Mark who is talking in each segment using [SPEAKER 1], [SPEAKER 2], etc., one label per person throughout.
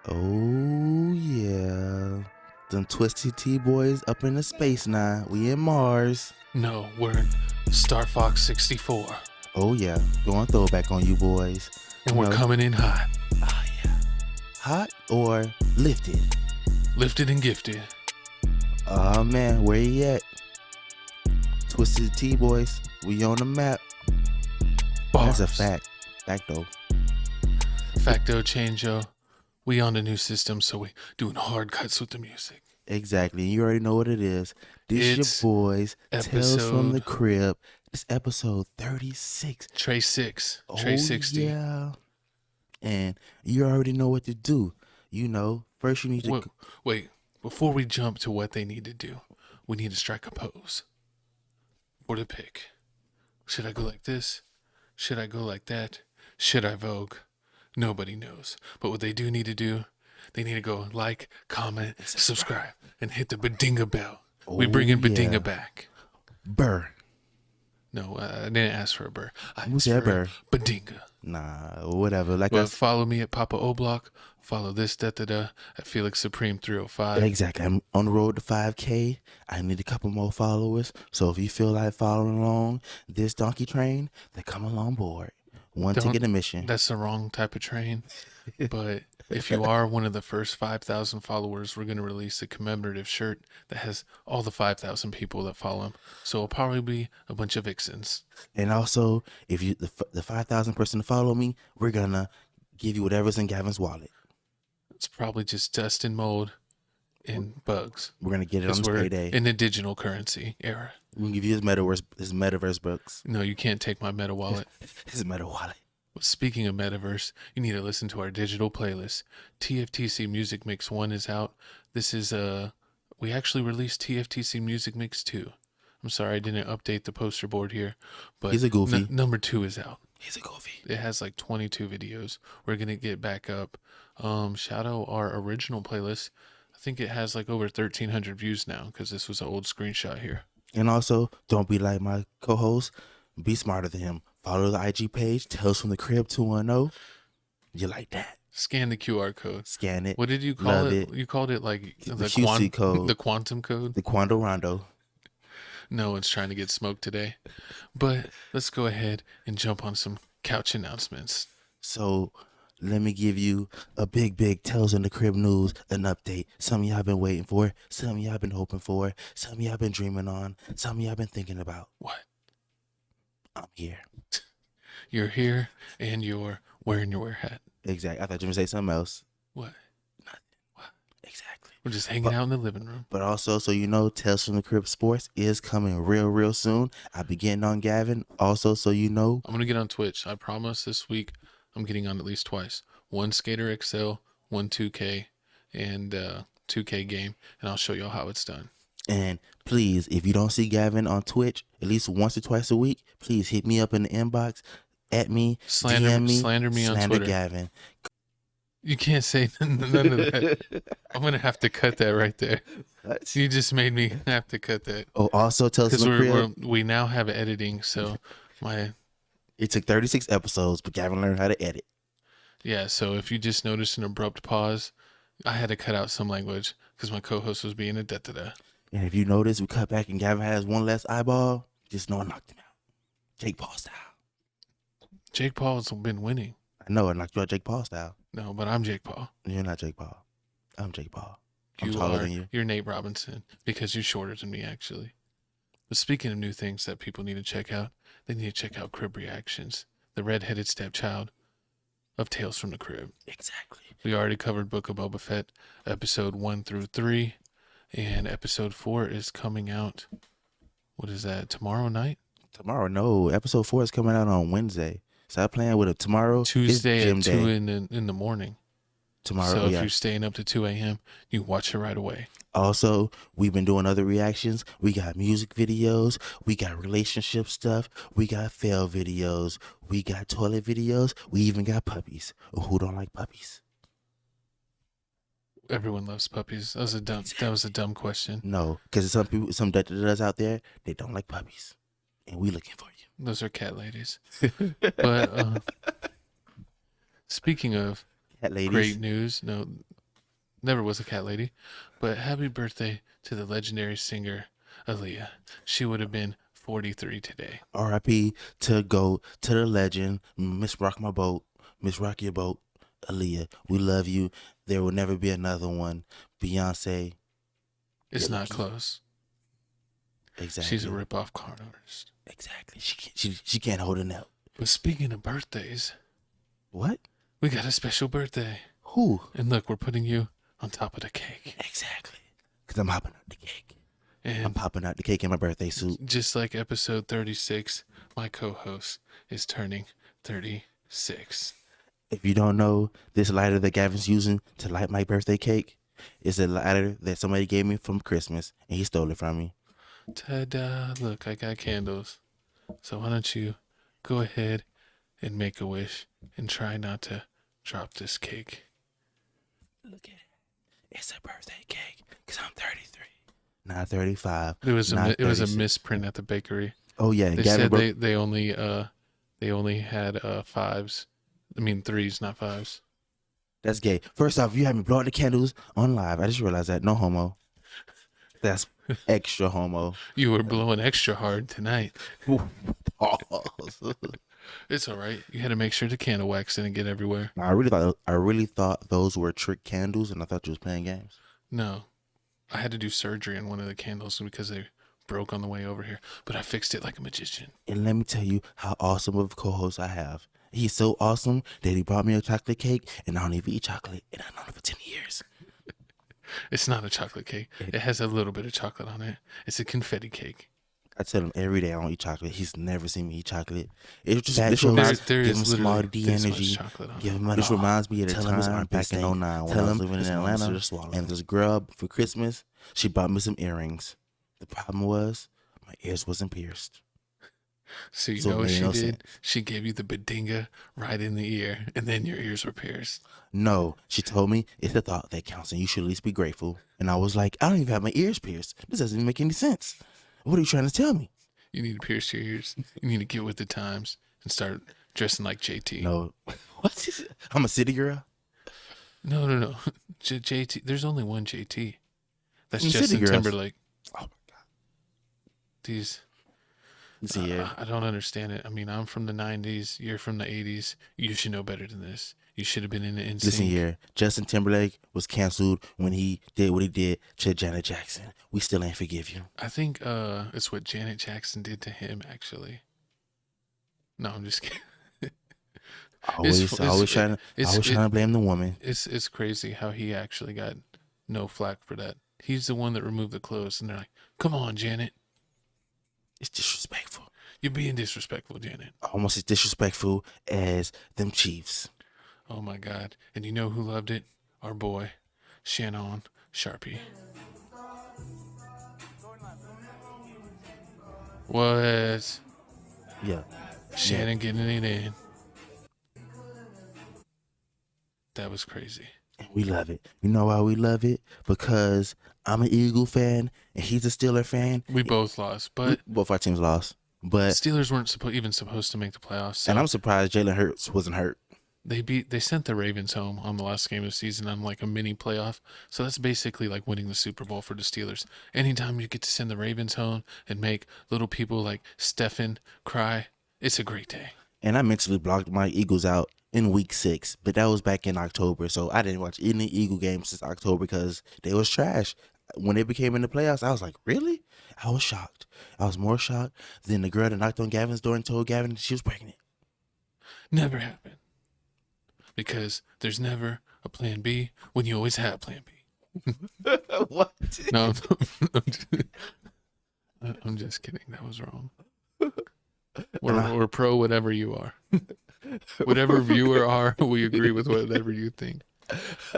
[SPEAKER 1] Oh yeah. Them twisted T-boys up in the space now. We in Mars.
[SPEAKER 2] No, we're in Star Fox 64.
[SPEAKER 1] Oh yeah. Going throwback on you boys.
[SPEAKER 2] And we're coming in hot.
[SPEAKER 1] Oh yeah. Hot or lifted?
[SPEAKER 2] Lifted and gifted.
[SPEAKER 1] Oh man, where you at? Twisted T-boys. We on the map.
[SPEAKER 2] Bars.
[SPEAKER 1] That's a fact. Fact though.
[SPEAKER 2] Facto changeo. We on the new system, so we doing hard cuts with the music.
[SPEAKER 1] Exactly. You already know what it is. This
[SPEAKER 2] It's
[SPEAKER 1] your boys, Tales from the
[SPEAKER 2] episode-
[SPEAKER 1] Crib. It's episode 36.
[SPEAKER 2] Tray 6.
[SPEAKER 1] Oh,
[SPEAKER 2] Tray 60.
[SPEAKER 1] yeah. And you already know what to do. You know, first you need to...
[SPEAKER 2] Wait, before we jump to what they need to do, we need to strike a pose for the pick. Should I go like this? Should I go like that? Should I Vogue? Nobody knows. But what they do need to do, they need to go like, comment, subscribe, and hit the Badinga bell. We bringing Badinga back.
[SPEAKER 1] Burr.
[SPEAKER 2] No, I didn't ask for a burr. I
[SPEAKER 1] Who's
[SPEAKER 2] asked
[SPEAKER 1] that
[SPEAKER 2] for Badinga.
[SPEAKER 1] Nah, whatever. Like
[SPEAKER 2] But follow me at Papa O'Block. Follow this da-da-da at Felix Supreme 305.
[SPEAKER 1] Exactly. I'm on the road to 5K. I need a couple more followers. So if you feel like following along this donkey train, then come along board. One ticket admission.
[SPEAKER 2] That's the wrong type of train. But if you are one of the first 5,000 followers, we're going to release a commemorative shirt that has all the 5,000 people that follow him. So it'll probably be a bunch of vixens.
[SPEAKER 1] And also, if you the 5,000 person to follow me, we're gonna give you whatever's in Gavin's wallet.
[SPEAKER 2] It's probably just dust and mold and bugs.
[SPEAKER 1] We're gonna get it on
[SPEAKER 2] Because
[SPEAKER 1] this
[SPEAKER 2] we're
[SPEAKER 1] payday.
[SPEAKER 2] in the digital currency era.
[SPEAKER 1] We're gonna give you his metaverse books.
[SPEAKER 2] No, you can't take my meta wallet.
[SPEAKER 1] His meta wallet.
[SPEAKER 2] But speaking of metaverse, you need to listen to our digital playlist. TFTC Music Mix 1 is out. This is we actually released TFTC Music Mix 2. I'm sorry I didn't update the poster board here, but
[SPEAKER 1] He's a goofy.
[SPEAKER 2] number 2 is out.
[SPEAKER 1] He's a goofy.
[SPEAKER 2] It has like 22 videos. We're gonna get back up. Shout out our original playlist. I think it has like over 1,300 views now because this was an old screenshot here.
[SPEAKER 1] And also, don't be like my co-host. Be smarter than him. Follow the IG page. Tales from the Crib 210. You like that?
[SPEAKER 2] Scan the QR code.
[SPEAKER 1] Scan it.
[SPEAKER 2] What did you call
[SPEAKER 1] Love
[SPEAKER 2] it?
[SPEAKER 1] it.
[SPEAKER 2] You called it like
[SPEAKER 1] The QC code.
[SPEAKER 2] the quantum code.
[SPEAKER 1] The Quando Rondo.
[SPEAKER 2] No one's trying to get smoked today. But let's go ahead and jump on some couch announcements.
[SPEAKER 1] So let me give you a big Tales in the Crib news, an update. Some of y'all been waiting for, some of y'all been hoping for, some of y'all been dreaming on, some of y'all been thinking about.
[SPEAKER 2] What?
[SPEAKER 1] I'm here.
[SPEAKER 2] You're here and you're wearing your wear hat.
[SPEAKER 1] Exactly. I thought you were going to say something else.
[SPEAKER 2] What?
[SPEAKER 1] Nothing.
[SPEAKER 2] What?
[SPEAKER 1] Exactly.
[SPEAKER 2] We're just hanging out in the living room.
[SPEAKER 1] But also, so you know, Tales from the Crib Sports is coming real soon. I'll be getting on Gavin. Also, so you know.
[SPEAKER 2] I'm going to get on Twitch. I promise this week I'm getting on at least twice. One Skater XL, one 2K, and 2K game. And I'll show y'all how it's done.
[SPEAKER 1] And please, if you don't see Gavin on Twitch at least once or twice a week, please hit me up in the inbox, at me, DM me,
[SPEAKER 2] slander me on Twitter.
[SPEAKER 1] Gavin.
[SPEAKER 2] You can't say none of that. I'm going to have to cut that right there. You just made me have to cut that.
[SPEAKER 1] Oh, also tell us
[SPEAKER 2] Because we now have editing, so
[SPEAKER 1] it took 36 episodes, but Gavin learned how to edit.
[SPEAKER 2] Yeah, so if you just noticed an abrupt pause, I had to cut out some language because my co-host was being a da-da-da.
[SPEAKER 1] And if you notice, we cut back and Gavin has one less eyeball, just know I knocked him out. Jake Paul style.
[SPEAKER 2] Jake Paul's been winning.
[SPEAKER 1] I know, I knocked you out Jake Paul style.
[SPEAKER 2] No, but I'm Jake Paul.
[SPEAKER 1] You're not Jake Paul. I'm Jake Paul. I'm
[SPEAKER 2] You
[SPEAKER 1] taller
[SPEAKER 2] are.
[SPEAKER 1] than you.
[SPEAKER 2] You're Nate Robinson because you're shorter than me, actually. But speaking of new things that people need to check out, they need to check out Crib Reactions, the redheaded stepchild of Tales from the Crib.
[SPEAKER 1] Exactly.
[SPEAKER 2] We already covered Book of Boba Fett, episode 1 through 3, and episode 4 is coming out. What is that? Tomorrow night?
[SPEAKER 1] Tomorrow, no. Episode 4 is coming out on Wednesday. Stop playing with it. Tomorrow
[SPEAKER 2] Tuesday
[SPEAKER 1] is gym
[SPEAKER 2] at 2
[SPEAKER 1] day.
[SPEAKER 2] in the morning.
[SPEAKER 1] Tomorrow,
[SPEAKER 2] So if
[SPEAKER 1] yeah.
[SPEAKER 2] you're staying up to 2 a.m., you watch it right away.
[SPEAKER 1] Also, we've been doing other reactions. We got music videos. We got relationship stuff. We got fail videos. We got toilet videos. We even got puppies. Who don't like puppies?
[SPEAKER 2] Everyone loves puppies. That was a dumb question.
[SPEAKER 1] No, because some people, some does out there, they don't like puppies. And we looking for you.
[SPEAKER 2] Those are cat ladies. But speaking of,
[SPEAKER 1] Cat ladies.
[SPEAKER 2] great news. No, never was a cat lady. But happy birthday to the legendary singer Aaliyah. She would have been 43 today.
[SPEAKER 1] R.I.P. to the legend, Miss Rock My Boat, Miss Rock Your Boat, Aaliyah. We love you. There will never be another one. Beyonce.
[SPEAKER 2] It's
[SPEAKER 1] You're
[SPEAKER 2] not
[SPEAKER 1] lucky.
[SPEAKER 2] close.
[SPEAKER 1] Exactly.
[SPEAKER 2] She's a rip-off card artist.
[SPEAKER 1] Exactly. She can't hold a note.
[SPEAKER 2] But speaking of birthdays,
[SPEAKER 1] What?
[SPEAKER 2] we got a special birthday.
[SPEAKER 1] Who?
[SPEAKER 2] And look, we're putting you on top of the cake.
[SPEAKER 1] Exactly. Because I'm hopping out the cake. I'm
[SPEAKER 2] And
[SPEAKER 1] popping out the cake in my birthday suit.
[SPEAKER 2] just like episode 36, my co-host is turning 36.
[SPEAKER 1] If you don't know, this lighter that Gavin's using to light my birthday cake is a lighter that somebody gave me from Christmas, and he stole it from me.
[SPEAKER 2] Ta-da! Look, I got candles. So why don't you go ahead and make a wish and try not to drop this cake.
[SPEAKER 1] Look at it. It's a birthday cake because I'm 33. Not 35.
[SPEAKER 2] It was
[SPEAKER 1] not
[SPEAKER 2] a
[SPEAKER 1] 36.
[SPEAKER 2] misprint at the bakery.
[SPEAKER 1] Oh, yeah.
[SPEAKER 2] They
[SPEAKER 1] Gavin
[SPEAKER 2] said they only had fives. I mean threes, not fives.
[SPEAKER 1] That's gay. First off, you had me blow out the candles on live. I just realized that. No homo. That's extra homo.
[SPEAKER 2] You were blowing extra hard tonight.
[SPEAKER 1] Pause.
[SPEAKER 2] It's all right. You had to make sure the candle wax didn't get everywhere.
[SPEAKER 1] I really thought those were trick candles, and I thought you was playing games.
[SPEAKER 2] No, I had to do surgery on one of the candles because they broke on the way over here. But I fixed it like a magician.
[SPEAKER 1] And let me tell you how awesome of a co-host I have. He's so awesome that he brought me a chocolate cake, and I don't even eat chocolate, and I've known him for 10 years.
[SPEAKER 2] It's not a chocolate cake. It has a little bit of chocolate on it. It's a confetti cake.
[SPEAKER 1] I tell him every day I don't eat chocolate. He's never seen me eat chocolate. It's just
[SPEAKER 2] There
[SPEAKER 1] give
[SPEAKER 2] is
[SPEAKER 1] him small
[SPEAKER 2] literally
[SPEAKER 1] D
[SPEAKER 2] this much
[SPEAKER 1] energy.
[SPEAKER 2] chocolate on
[SPEAKER 1] Give
[SPEAKER 2] it.
[SPEAKER 1] him this reminds me of the time back in 09 when I was living in Atlanta, and this girl for Christmas, she bought me some earrings. The problem was my ears wasn't pierced.
[SPEAKER 2] So you
[SPEAKER 1] So
[SPEAKER 2] know what
[SPEAKER 1] it made
[SPEAKER 2] she
[SPEAKER 1] no
[SPEAKER 2] did?
[SPEAKER 1] sense.
[SPEAKER 2] She gave you the bedinga right in the ear, and then your ears were pierced.
[SPEAKER 1] No, she told me it's the thought that counts, and you should at least be grateful. And I was like, I don't even have my ears pierced. This doesn't even make any sense. What are you trying to tell me?
[SPEAKER 2] You need to pierce your ears. You need to get with the times and start dressing like JT.
[SPEAKER 1] No, what is it? I'm a city girl.
[SPEAKER 2] No. JT. There's only one JT. That's
[SPEAKER 1] You city
[SPEAKER 2] Justin
[SPEAKER 1] girls.
[SPEAKER 2] Timberlake.
[SPEAKER 1] Oh my god.
[SPEAKER 2] These.
[SPEAKER 1] Let's see here.
[SPEAKER 2] I don't understand it. I mean, I'm from the 90s. You're from the 80s. You should know better than this. You should have been in the NSYNC.
[SPEAKER 1] Listen here. Justin Timberlake was canceled when he did what he did to Janet Jackson. We still ain't forgive you.
[SPEAKER 2] I think it's what Janet Jackson did to him, actually. No, I'm just kidding.
[SPEAKER 1] Always trying to blame the woman.
[SPEAKER 2] It's crazy how he actually got no flack for that. He's the one that removed the clothes, and they're like, "Come on, Janet,
[SPEAKER 1] It's disrespectful.
[SPEAKER 2] you're being disrespectful, Janet."
[SPEAKER 1] Almost as disrespectful as them Chiefs.
[SPEAKER 2] Oh my God! And you know who loved it? Our boy, Shannon Sharpie. What?
[SPEAKER 1] Yeah.
[SPEAKER 2] Shannon getting it in. That was crazy.
[SPEAKER 1] And we love it. You know why we love it? Because I'm an Eagle fan and he's a Steeler fan.
[SPEAKER 2] We both lost, but
[SPEAKER 1] Both our teams lost. But
[SPEAKER 2] Steelers weren't even supposed to make the playoffs. So
[SPEAKER 1] and I'm surprised Jalen Hurts wasn't hurt.
[SPEAKER 2] they sent the Ravens home on the last game of the season on like a mini playoff. So that's basically like winning the Super Bowl for the Steelers. Anytime you get to send the Ravens home and make little people like Stefan cry, it's a great day.
[SPEAKER 1] And I mentally blocked my Eagles out in week 6, but that was back in October. So I didn't watch any Eagle games since October because they was trash. When they became in the playoffs, I was like, really? I was shocked. I was more shocked than the girl that knocked on Gavin's door and told Gavin she was pregnant.
[SPEAKER 2] Never happened. Because there's never a plan B when you always have plan B.
[SPEAKER 1] What?
[SPEAKER 2] No, I'm just kidding. That was wrong. We're pro whatever you are. Whatever viewer are, we agree with whatever you think.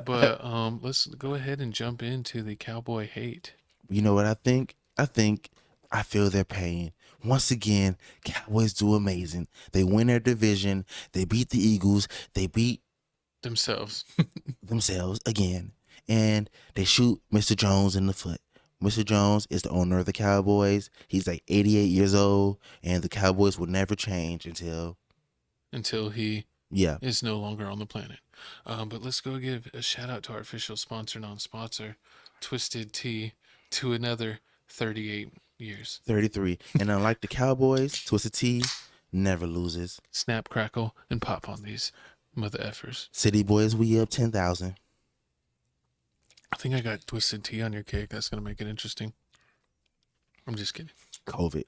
[SPEAKER 2] But let's go ahead and jump into the Cowboy hate.
[SPEAKER 1] You know what I think? I feel their pain. Once again, Cowboys do amazing. They win their division. They beat the Eagles. They beat
[SPEAKER 2] Themselves.
[SPEAKER 1] themselves again. And they shoot Mr. Jones in the foot. Mr. Jones is the owner of the Cowboys. He's like 88 years old, and the Cowboys will never change until
[SPEAKER 2] Until he
[SPEAKER 1] Yeah.
[SPEAKER 2] is no longer on the planet. But let's go give a shout out to our official sponsor, non-sponsor, Twisted Tea, to another 38 years.
[SPEAKER 1] 33. And unlike the Cowboys, Twisted Tea never loses.
[SPEAKER 2] Snap, crackle, and pop on these mother effers.
[SPEAKER 1] City Boys, we up 10,000.
[SPEAKER 2] I think I got Twisted Tea on your cake. That's going to make it interesting. I'm just kidding.
[SPEAKER 1] COVID.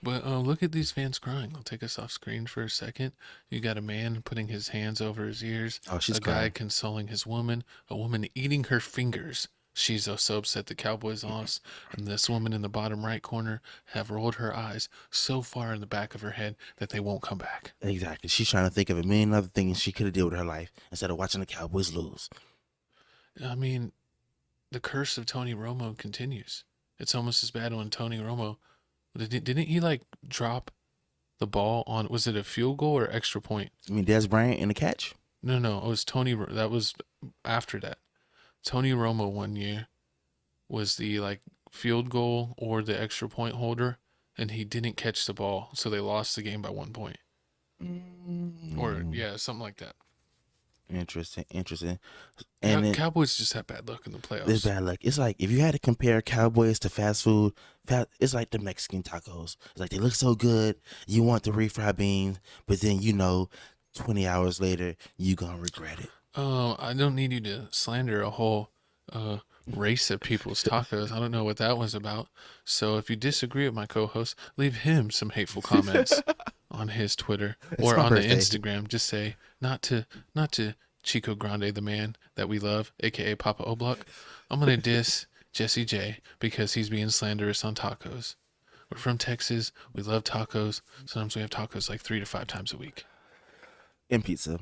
[SPEAKER 2] But look at these fans crying. I'll take us off screen for a second. You got a man putting his hands over his ears.
[SPEAKER 1] Oh, she's
[SPEAKER 2] a guy
[SPEAKER 1] crying.
[SPEAKER 2] consoling his woman. A woman eating her fingers. She's so upset the Cowboys lost. And this woman in the bottom right corner have rolled her eyes so far in the back of her head that they won't come back.
[SPEAKER 1] Exactly. She's trying to think of a million other things she could have did with her life instead of watching the Cowboys lose.
[SPEAKER 2] I mean, the curse of Tony Romo continues. It's almost as bad when Tony Romo... Didn't he like drop the ball on? Was it a field goal or extra point?
[SPEAKER 1] I mean, Des Bryant in the catch.
[SPEAKER 2] No, it was Tony. That was after that. Tony Romo one year was the like field goal or the extra point holder, and he didn't catch the ball, so they lost the game by 1 point. Or yeah, something like that.
[SPEAKER 1] Interesting. And
[SPEAKER 2] Cowboys just have bad luck in the playoffs.
[SPEAKER 1] there's bad luck. It's like if you had to compare Cowboys to fast food, it's like the Mexican tacos. It's like they look so good, you want the refried beans, but then 20 hours later you gonna regret it.
[SPEAKER 2] I don't need you to slander a whole race of people's tacos. I don't know what that was about. So if you disagree with my co-host, leave him some hateful comments on his Twitter or
[SPEAKER 1] my
[SPEAKER 2] on the
[SPEAKER 1] birthday.
[SPEAKER 2] Instagram. Just say not to Chico Grande, the man that we love, aka Papa Oblak. I'm gonna diss Jessie J because he's being slanderous on tacos. We're from Texas. We love tacos. Sometimes we have tacos like 3 to 5 times a week.
[SPEAKER 1] And pizza.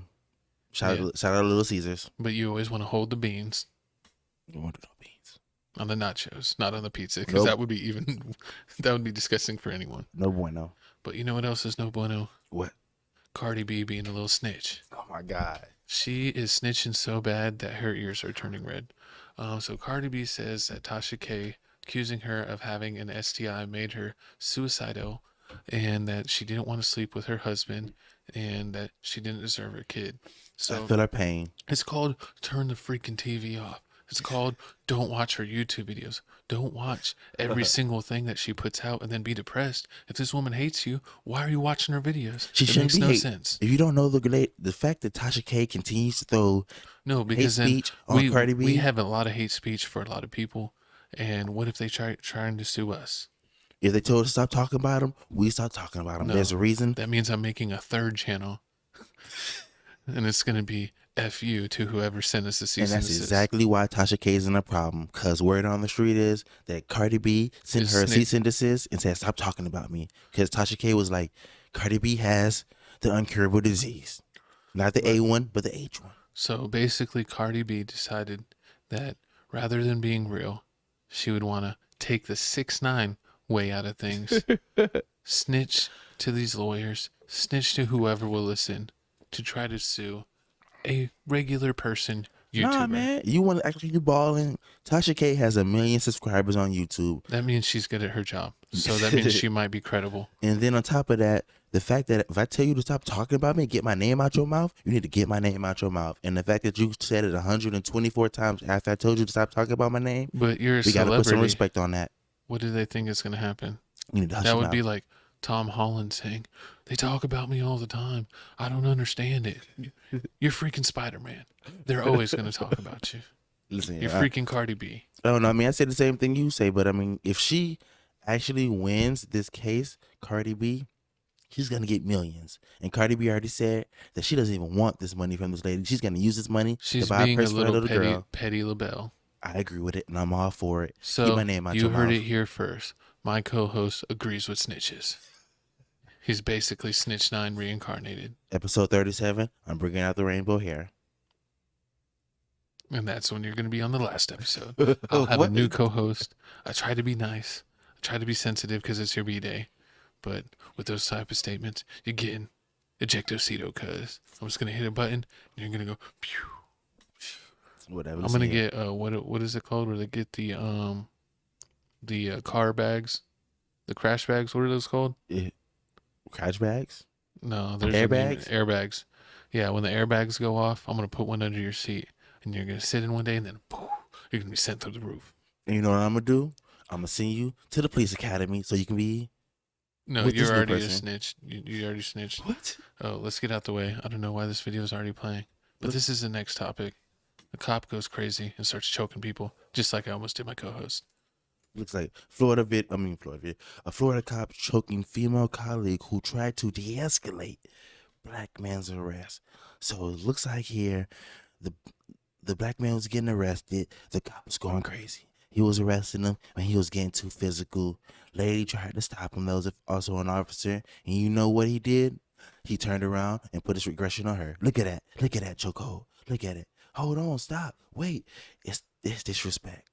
[SPEAKER 1] Shout out to Little Caesars.
[SPEAKER 2] But you always want to hold the beans
[SPEAKER 1] You want to know beans.
[SPEAKER 2] on the nachos, not on the pizza, because
[SPEAKER 1] Nope.
[SPEAKER 2] that would be disgusting for anyone.
[SPEAKER 1] No bueno.
[SPEAKER 2] But you know what else is no bueno?
[SPEAKER 1] What?
[SPEAKER 2] Cardi B being a little snitch.
[SPEAKER 1] Oh my God.
[SPEAKER 2] She is snitching so bad that her ears are turning red. So Cardi B says that Tasha K accusing her of having an STI made her suicidal, and that she didn't want to sleep with her husband, and that she didn't deserve her kid.
[SPEAKER 1] I
[SPEAKER 2] So
[SPEAKER 1] feel her pain.
[SPEAKER 2] it's called turn the freaking TV off. It's called don't watch her YouTube videos. Don't watch every single thing that she puts out and then be depressed. If this woman hates you, why are you watching her videos?
[SPEAKER 1] She
[SPEAKER 2] It
[SPEAKER 1] shouldn't
[SPEAKER 2] makes
[SPEAKER 1] be
[SPEAKER 2] no
[SPEAKER 1] hate.
[SPEAKER 2] sense.
[SPEAKER 1] If you don't know the fact that Tasha K continues to throw
[SPEAKER 2] No, because
[SPEAKER 1] hate
[SPEAKER 2] then
[SPEAKER 1] speech on Cardi B.
[SPEAKER 2] we have a lot of hate speech for a lot of people. And what if they trying to sue us?
[SPEAKER 1] If they told us to stop talking about them, we stop talking about them.
[SPEAKER 2] No.
[SPEAKER 1] There's a reason.
[SPEAKER 2] That means I'm making a third channel. And it's going to be F you to whoever sent us the cease
[SPEAKER 1] And
[SPEAKER 2] and
[SPEAKER 1] that's
[SPEAKER 2] desist.
[SPEAKER 1] exactly why Tasha K is in a problem. Because word on the street is that Cardi B sent
[SPEAKER 2] Is
[SPEAKER 1] her a
[SPEAKER 2] snitch-
[SPEAKER 1] cease and desist and said, stop talking about me. Because Tasha K was like, Cardi B has the uncurable disease. Not the A one, but the H one.
[SPEAKER 2] So basically, Cardi B decided that rather than being real, she would want to take the 6ix9ine way out of things, snitch to these lawyers, snitch to whoever will listen, to try to sue a regular person YouTuber.
[SPEAKER 1] Nah, man. You want to act like you balling. Tasha K has 1 million subscribers on YouTube.
[SPEAKER 2] That means she's good at her job. So that means she might be credible.
[SPEAKER 1] And then on top of that, the fact that if I tell you to stop talking about me, get my name out your mouth, you need to get my name out your mouth. And the fact that you said it 124 times after I told you to stop talking about my name,
[SPEAKER 2] But you're a
[SPEAKER 1] we got to put some
[SPEAKER 2] celebrity.
[SPEAKER 1] respect on that.
[SPEAKER 2] What do they think is going to happen?
[SPEAKER 1] You need to hush
[SPEAKER 2] That
[SPEAKER 1] your
[SPEAKER 2] would
[SPEAKER 1] mouth.
[SPEAKER 2] be like Tom Holland saying, they talk about me all the time. I don't understand it. You're freaking Spider-Man. They're always going to talk about you.
[SPEAKER 1] Listen,
[SPEAKER 2] You're
[SPEAKER 1] I
[SPEAKER 2] freaking Cardi B.
[SPEAKER 1] don't know. I mean, I say the same thing you say, but I mean, if she actually wins this case, Cardi B, she's going to get millions. And Cardi B already said that she doesn't even want this money from this lady. She's going to use this money
[SPEAKER 2] She's
[SPEAKER 1] to buy a
[SPEAKER 2] being a
[SPEAKER 1] purse for her
[SPEAKER 2] little
[SPEAKER 1] little girl.
[SPEAKER 2] petty LaBelle.
[SPEAKER 1] I agree with it, and I'm all for it.
[SPEAKER 2] So
[SPEAKER 1] Get my name out
[SPEAKER 2] you
[SPEAKER 1] your
[SPEAKER 2] heard
[SPEAKER 1] mouth.
[SPEAKER 2] it here first. My co-host agrees with snitches. He's basically Snitch9 reincarnated.
[SPEAKER 1] Episode 37, I'm bringing out the rainbow hair.
[SPEAKER 2] And that's when you're going to be on the last episode. I'll have a
[SPEAKER 1] What?
[SPEAKER 2] new co-host. I try to be nice. I try to be sensitive because it's your B-day. But with those type of statements, you're getting ejectocito, cuz. I'm just going to hit a button, and you're going to go, pew.
[SPEAKER 1] Whatever.
[SPEAKER 2] I'm going to get, what is it called? Where they get the car bags? The crash bags? What are those called?
[SPEAKER 1] Crash bags?
[SPEAKER 2] No, there's
[SPEAKER 1] Airbags?
[SPEAKER 2] airbags. Yeah, when the airbags go off, I'm gonna put one under your seat, and you're gonna sit in one day, and then poof, you're gonna be sent through the roof.
[SPEAKER 1] And you know what I'm gonna do? I'm gonna send you to the police academy so you can be
[SPEAKER 2] No,
[SPEAKER 1] with this
[SPEAKER 2] you're
[SPEAKER 1] new
[SPEAKER 2] already a
[SPEAKER 1] person.
[SPEAKER 2] snitch. You already snitched.
[SPEAKER 1] What?
[SPEAKER 2] Oh, let's get out the way. I don't know why this video is already playing, but this is the next topic. A cop goes crazy and starts choking people, just like I almost did my co-host.
[SPEAKER 1] Looks like a Florida cop choking female colleague who tried to de-escalate black man's arrest. So it looks like here, the the black man was getting arrested. The cop was going crazy. He was arresting him and he was getting too physical. Lady tried to stop him. That was also an officer. And you know what he did? He turned around and put his regression on her. Look at that. Look at that chokehold. Look at it. Hold on. Stop. Wait. It's disrespect.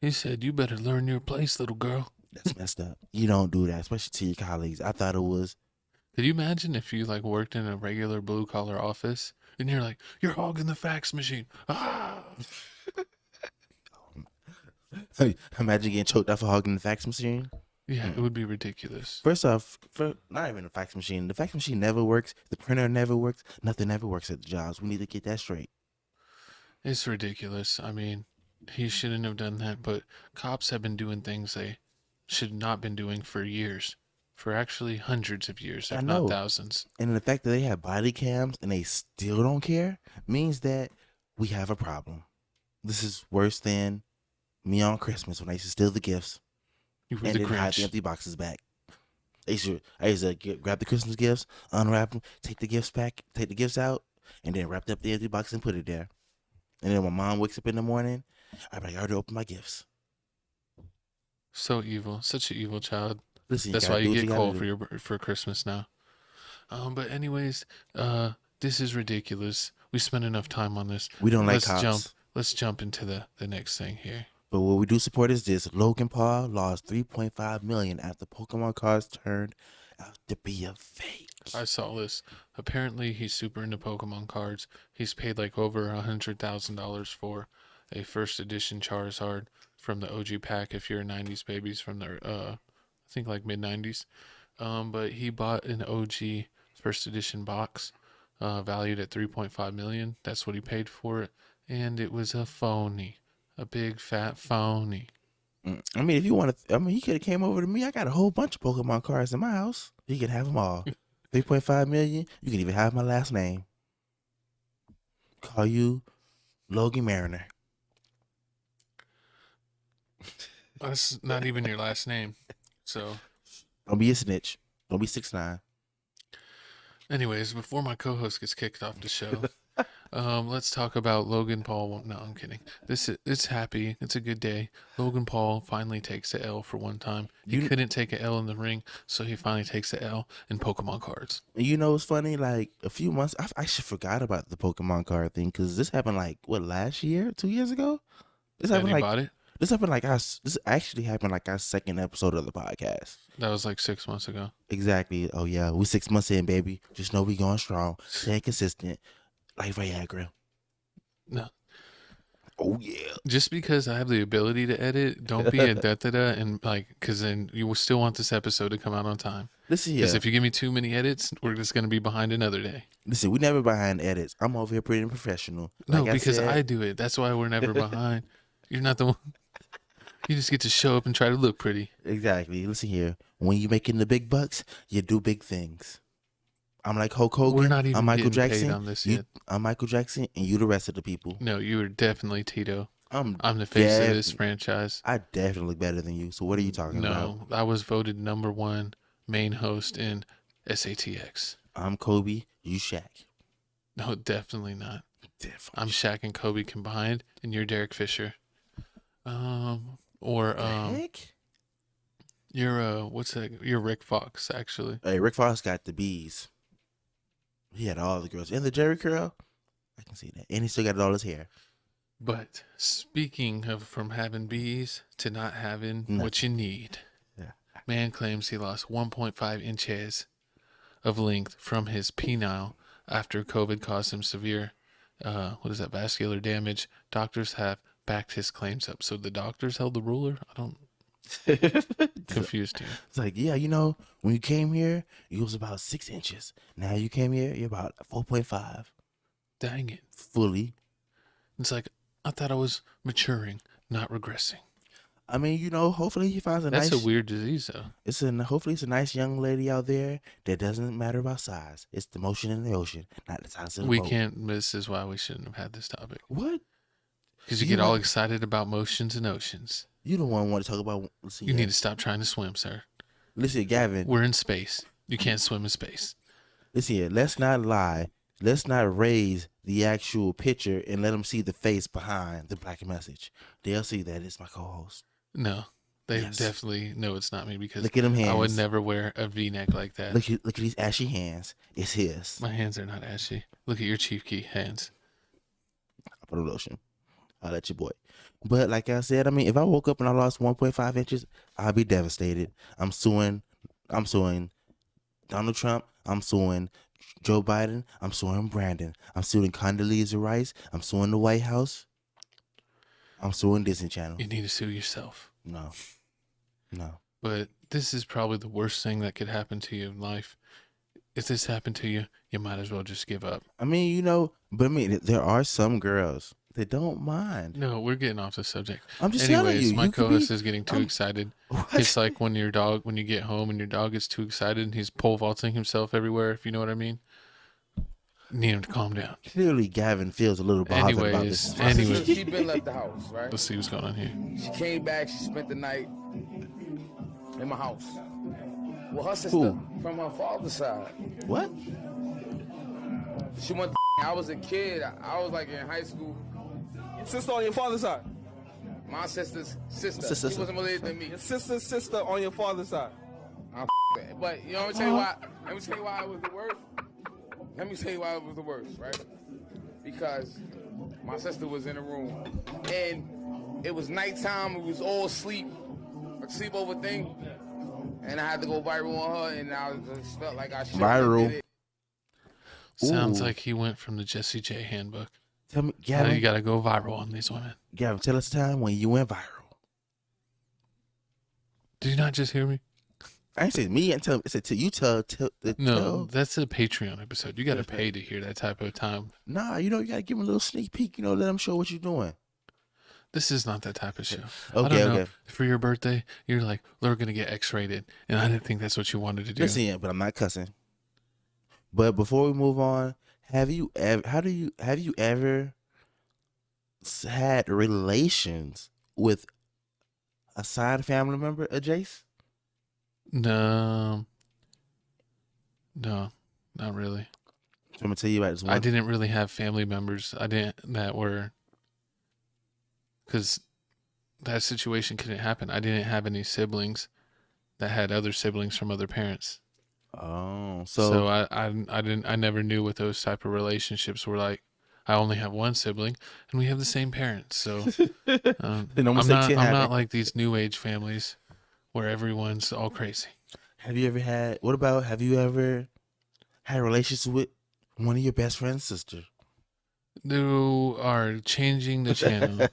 [SPEAKER 2] He said, "You better learn your place, little girl."
[SPEAKER 1] That's messed up. You don't do that, especially to your colleagues. I thought it was.
[SPEAKER 2] Could you imagine if you like worked in a regular blue collar office and you're like, "You're hogging the fax machine." Ah.
[SPEAKER 1] Imagine getting choked out for hogging the fax machine.
[SPEAKER 2] Yeah, it would be ridiculous.
[SPEAKER 1] First off, not even the fax machine. The fax machine never works. The printer never works. Nothing ever works at the jobs. We need to get that straight.
[SPEAKER 2] It's ridiculous. I mean, he shouldn't have done that, but cops have been doing things they should not been doing for years. For actually hundreds of years,
[SPEAKER 1] I
[SPEAKER 2] if
[SPEAKER 1] know.
[SPEAKER 2] not thousands.
[SPEAKER 1] And the fact that they have body cams and they still don't care means that we have a problem. This is worse than me on Christmas when I used to steal the gifts
[SPEAKER 2] You were
[SPEAKER 1] and
[SPEAKER 2] the
[SPEAKER 1] then hide the
[SPEAKER 2] Grinch.
[SPEAKER 1] empty boxes back. I used to grab the Christmas gifts, unwrap them, take the gifts out, and then wrap up the empty box and put it there. And then when my mom wakes up in the morning, I'm like, I already opened my gifts.
[SPEAKER 2] So evil. Such an evil child.
[SPEAKER 1] Listen,
[SPEAKER 2] That's why you get coal
[SPEAKER 1] do.
[SPEAKER 2] for Christmas now. But anyways, this is ridiculous. We spent enough time on this.
[SPEAKER 1] We don't like cops.
[SPEAKER 2] Let's jump into the next thing here.
[SPEAKER 1] But what we do support is this. Logan Paul lost $3.5 million after Pokemon cards turned out to be a fake.
[SPEAKER 2] I saw this. Apparently, he's super into Pokemon cards. He's paid like over $100,000 for a first edition Charizard from the OG pack. If you're 90s babies from the I think like mid 90s. But he bought an OG first edition box, valued at 3.5 million. That's what he paid for it, and it was a phony, a big fat phony.
[SPEAKER 1] I mean, if you want to, he could have came over to me. I got a whole bunch of Pokemon cards in my house. He can have them all. 3.5 million. You can even have my last name. Call you Logan Mariner.
[SPEAKER 2] That's not even your last name. So,
[SPEAKER 1] Don't be a snitch. Don't be 6'9".
[SPEAKER 2] anyways, before my co-host gets kicked off the show, let's talk about Logan Paul. No, I'm kidding. It's happy. It's a good day. Logan Paul finally takes the L for one time. He couldn't take a L in the ring, so he finally takes the L in Pokemon cards.
[SPEAKER 1] You know what's funny? Like a few months, I actually forgot about the Pokemon card thing because this happened like last year, 2 years ago. This happened like
[SPEAKER 2] bought it?
[SPEAKER 1] this happened like this actually happened like our second episode of the podcast.
[SPEAKER 2] That was like 6 months ago.
[SPEAKER 1] Exactly. Oh yeah, we 6 months in, baby. Just know we going strong, staying consistent, like Viagra.
[SPEAKER 2] No.
[SPEAKER 1] Oh yeah.
[SPEAKER 2] Just because I have the ability to edit, don't be a da-da-da and like, because then you will still want this episode to come out on time.
[SPEAKER 1] Listen here.
[SPEAKER 2] Because if you give me too many edits, we're just going to be behind another day.
[SPEAKER 1] Listen, we never behind edits. I'm over here pretty professional.
[SPEAKER 2] No, because I do it. That's why we're never behind. You're not the one. You just get to show up and try to look pretty.
[SPEAKER 1] Exactly. Listen here. When you making the big bucks, you do big things. I'm like Hulk Hogan.
[SPEAKER 2] We're not even
[SPEAKER 1] I'm Michael
[SPEAKER 2] getting
[SPEAKER 1] Jackson.
[SPEAKER 2] paid on this yet.
[SPEAKER 1] I'm Michael Jackson, and you the rest of the people.
[SPEAKER 2] No, you are definitely Tito.
[SPEAKER 1] I'm
[SPEAKER 2] the face of this franchise.
[SPEAKER 1] I definitely look better than you. So what are you talking about?
[SPEAKER 2] No, I was voted #1 main host in SATX.
[SPEAKER 1] I'm Kobe. You Shaq.
[SPEAKER 2] No, definitely not.
[SPEAKER 1] Definitely.
[SPEAKER 2] I'm Shaq and Kobe combined, and you're Derek Fisher.
[SPEAKER 1] Heck?
[SPEAKER 2] You're what's that? You're Rick Fox, actually.
[SPEAKER 1] Hey, Rick Fox got the bees. He had all the girls and the Jerry curl. I can see that, and he still got all his hair.
[SPEAKER 2] But speaking of from having bees to not having what you need, man claims he lost 1.5 inches of length from his penile after COVID caused him severe, vascular damage. Doctors have backed his claims up. So the doctors held the ruler? Confused you.
[SPEAKER 1] It's like, yeah, you know, when you came here, you was about 6 inches. Now you came here, you're about 4.5.
[SPEAKER 2] Dang it.
[SPEAKER 1] Fully.
[SPEAKER 2] It's like, I thought I was maturing, not regressing.
[SPEAKER 1] I mean, you know, hopefully he finds a
[SPEAKER 2] That's
[SPEAKER 1] nice.
[SPEAKER 2] a weird disease, though.
[SPEAKER 1] Hopefully it's a nice young lady out there that doesn't matter about size. It's the motion in the ocean, not the size of the
[SPEAKER 2] We
[SPEAKER 1] boat.
[SPEAKER 2] can't. This is why we shouldn't have had this topic.
[SPEAKER 1] What?
[SPEAKER 2] Because you get all excited about motions and oceans.
[SPEAKER 1] You don't want to talk about. Listen,
[SPEAKER 2] You need to stop trying to swim, sir.
[SPEAKER 1] Listen, Gavin.
[SPEAKER 2] We're in space. You can't swim in space.
[SPEAKER 1] Listen here. Let's not lie. Let's not raise the actual picture and let them see the face behind the black message. They'll see that it's my co-host.
[SPEAKER 2] No. They definitely know it's not me because
[SPEAKER 1] look at them hands.
[SPEAKER 2] I would never wear a V-neck like that.
[SPEAKER 1] Look at these ashy hands. It's his.
[SPEAKER 2] My hands are not ashy. Look at your Chief Key hands.
[SPEAKER 1] I put a lotion. I'll let you boy. But like I said, I mean, if I woke up and I lost 1.5 inches, I'd be devastated. I'm suing Donald Trump. I'm suing Joe Biden. I'm suing Brandon. I'm suing Condoleezza Rice. I'm suing the White House. I'm suing Disney Channel.
[SPEAKER 2] You need to sue yourself.
[SPEAKER 1] No.
[SPEAKER 2] But this is probably the worst thing that could happen to you in life. If this happened to you, you might as well just give up.
[SPEAKER 1] I mean, you know, but I mean, there are some girls that don't mind.
[SPEAKER 2] No, we're getting off the subject.
[SPEAKER 1] I'm just telling you.
[SPEAKER 2] My co-host is getting too excited.
[SPEAKER 1] What?
[SPEAKER 2] It's like when you get home and your dog is too excited and he's pole vaulting himself everywhere, if you know what I mean. You need him to calm down.
[SPEAKER 1] Clearly, Gavin feels a little bothered about this.
[SPEAKER 2] Anyways.
[SPEAKER 3] She been left the house, right?
[SPEAKER 2] Let's see what's going on here.
[SPEAKER 3] She came back. She spent the night in my house. Well, her sister
[SPEAKER 1] Who?
[SPEAKER 3] from her father's side.
[SPEAKER 1] What?
[SPEAKER 3] She went. I was a kid. I was like in high school.
[SPEAKER 4] Your sister on your father's side.
[SPEAKER 3] My sister's sister.
[SPEAKER 1] Sister.
[SPEAKER 3] She wasn't related to me.
[SPEAKER 4] Your sister's sister on your father's side.
[SPEAKER 3] But you know what I'm saying? Why? Let me tell you why it was the worst. Let me tell you why it was the worst, right? Because my sister was in the room and it was nighttime. It was all sleep, a sleepover thing, and I had to go viral on her, and I just felt like I should
[SPEAKER 1] Viral.
[SPEAKER 3] did it.
[SPEAKER 2] Sounds
[SPEAKER 1] Ooh.
[SPEAKER 2] like he went from the Jessie J handbook.
[SPEAKER 1] Tell me,
[SPEAKER 2] Now
[SPEAKER 1] Gavin.
[SPEAKER 2] you got to go viral on these women.
[SPEAKER 1] Gavin, tell us the time when you went viral.
[SPEAKER 2] Did you not just hear me?
[SPEAKER 1] I ain't said me and tell. It said to you tell.
[SPEAKER 2] No, that's a Patreon episode. You got to pay to hear that type of time.
[SPEAKER 1] Nah, you know you gotta give them a little sneak peek. You know, let them show what you're doing.
[SPEAKER 2] This is not that type of show.
[SPEAKER 1] Okay,
[SPEAKER 2] I don't know.
[SPEAKER 1] okay.
[SPEAKER 2] For your birthday, you're like, we're going to get X-rated. And I didn't think that's what you wanted to do.
[SPEAKER 1] Listen, yeah, but I'm not cussing. But before we move on, have you ever had relations with a side family member of Jace?
[SPEAKER 2] No, not really.
[SPEAKER 1] I'm gonna tell you about this one.
[SPEAKER 2] I didn't really have family members. Because that situation couldn't happen. I didn't have any siblings that had other siblings from other parents.
[SPEAKER 1] Oh,
[SPEAKER 2] So I never knew what those type of relationships were like. I only have one sibling, and we have the same parents. So I'm not like these new age families where everyone's all crazy.
[SPEAKER 1] Have you ever had relations with one of your best friend's sister?
[SPEAKER 2] You are changing the channel.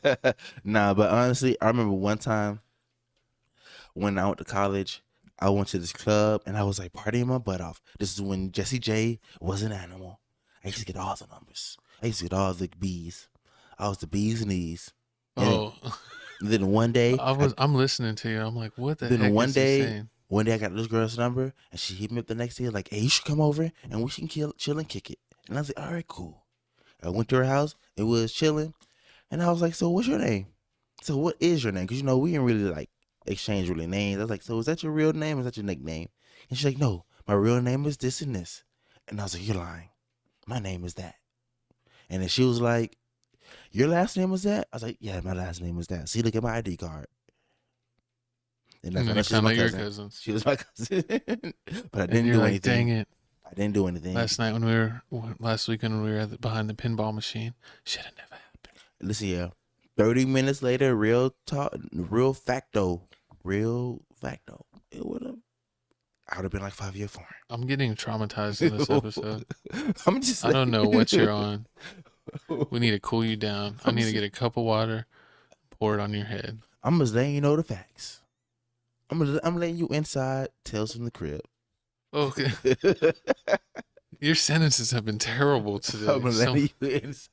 [SPEAKER 1] Nah, but honestly, I remember one time when I went to college, I went to this club and I was like partying my butt off. This is when Jessie J was an animal. I used to get all the numbers. I used to get all the B's. I was the B's knees. And then one day,
[SPEAKER 2] I'm listening to you. I'm like, what the heck is he saying?
[SPEAKER 1] One day I got this girl's number and she hit me up the next day like, hey, you should come over and we can chill and kick it. And I was like, all right, cool. I went to her house. It was chilling. And I was like, so what's your name? So what is your name? Because, you know, we didn't really like exchange really names. I was like, so is that your real name or is that your nickname? And she's like, no, my real name is this and this. And I was like, you're lying. My name is that. And then she was like, your last name was that? I was like, yeah, my last name is that. See, look at my ID card. And that's
[SPEAKER 2] And
[SPEAKER 1] she was my
[SPEAKER 2] your
[SPEAKER 1] cousin.
[SPEAKER 2] cousins.
[SPEAKER 1] She was my cousin. But I
[SPEAKER 2] And
[SPEAKER 1] didn't
[SPEAKER 2] you're
[SPEAKER 1] do
[SPEAKER 2] like,
[SPEAKER 1] anything.
[SPEAKER 2] dang it.
[SPEAKER 1] I didn't do anything.
[SPEAKER 2] Last weekend when we were behind the pinball machine, should have never happened.
[SPEAKER 1] Listen here. 30 minutes later, real facto. It would have. I would have been like 5 years foreign.
[SPEAKER 2] I'm getting traumatized in this episode.
[SPEAKER 1] I
[SPEAKER 2] I don't know what you're on. We need to cool you down. I need to get a cup of water, pour it on your head.
[SPEAKER 1] I'm just letting you know the facts. I'm letting you inside Tales from the Crib.
[SPEAKER 2] Okay. Your sentences have been terrible today.
[SPEAKER 1] I'm letting you inside.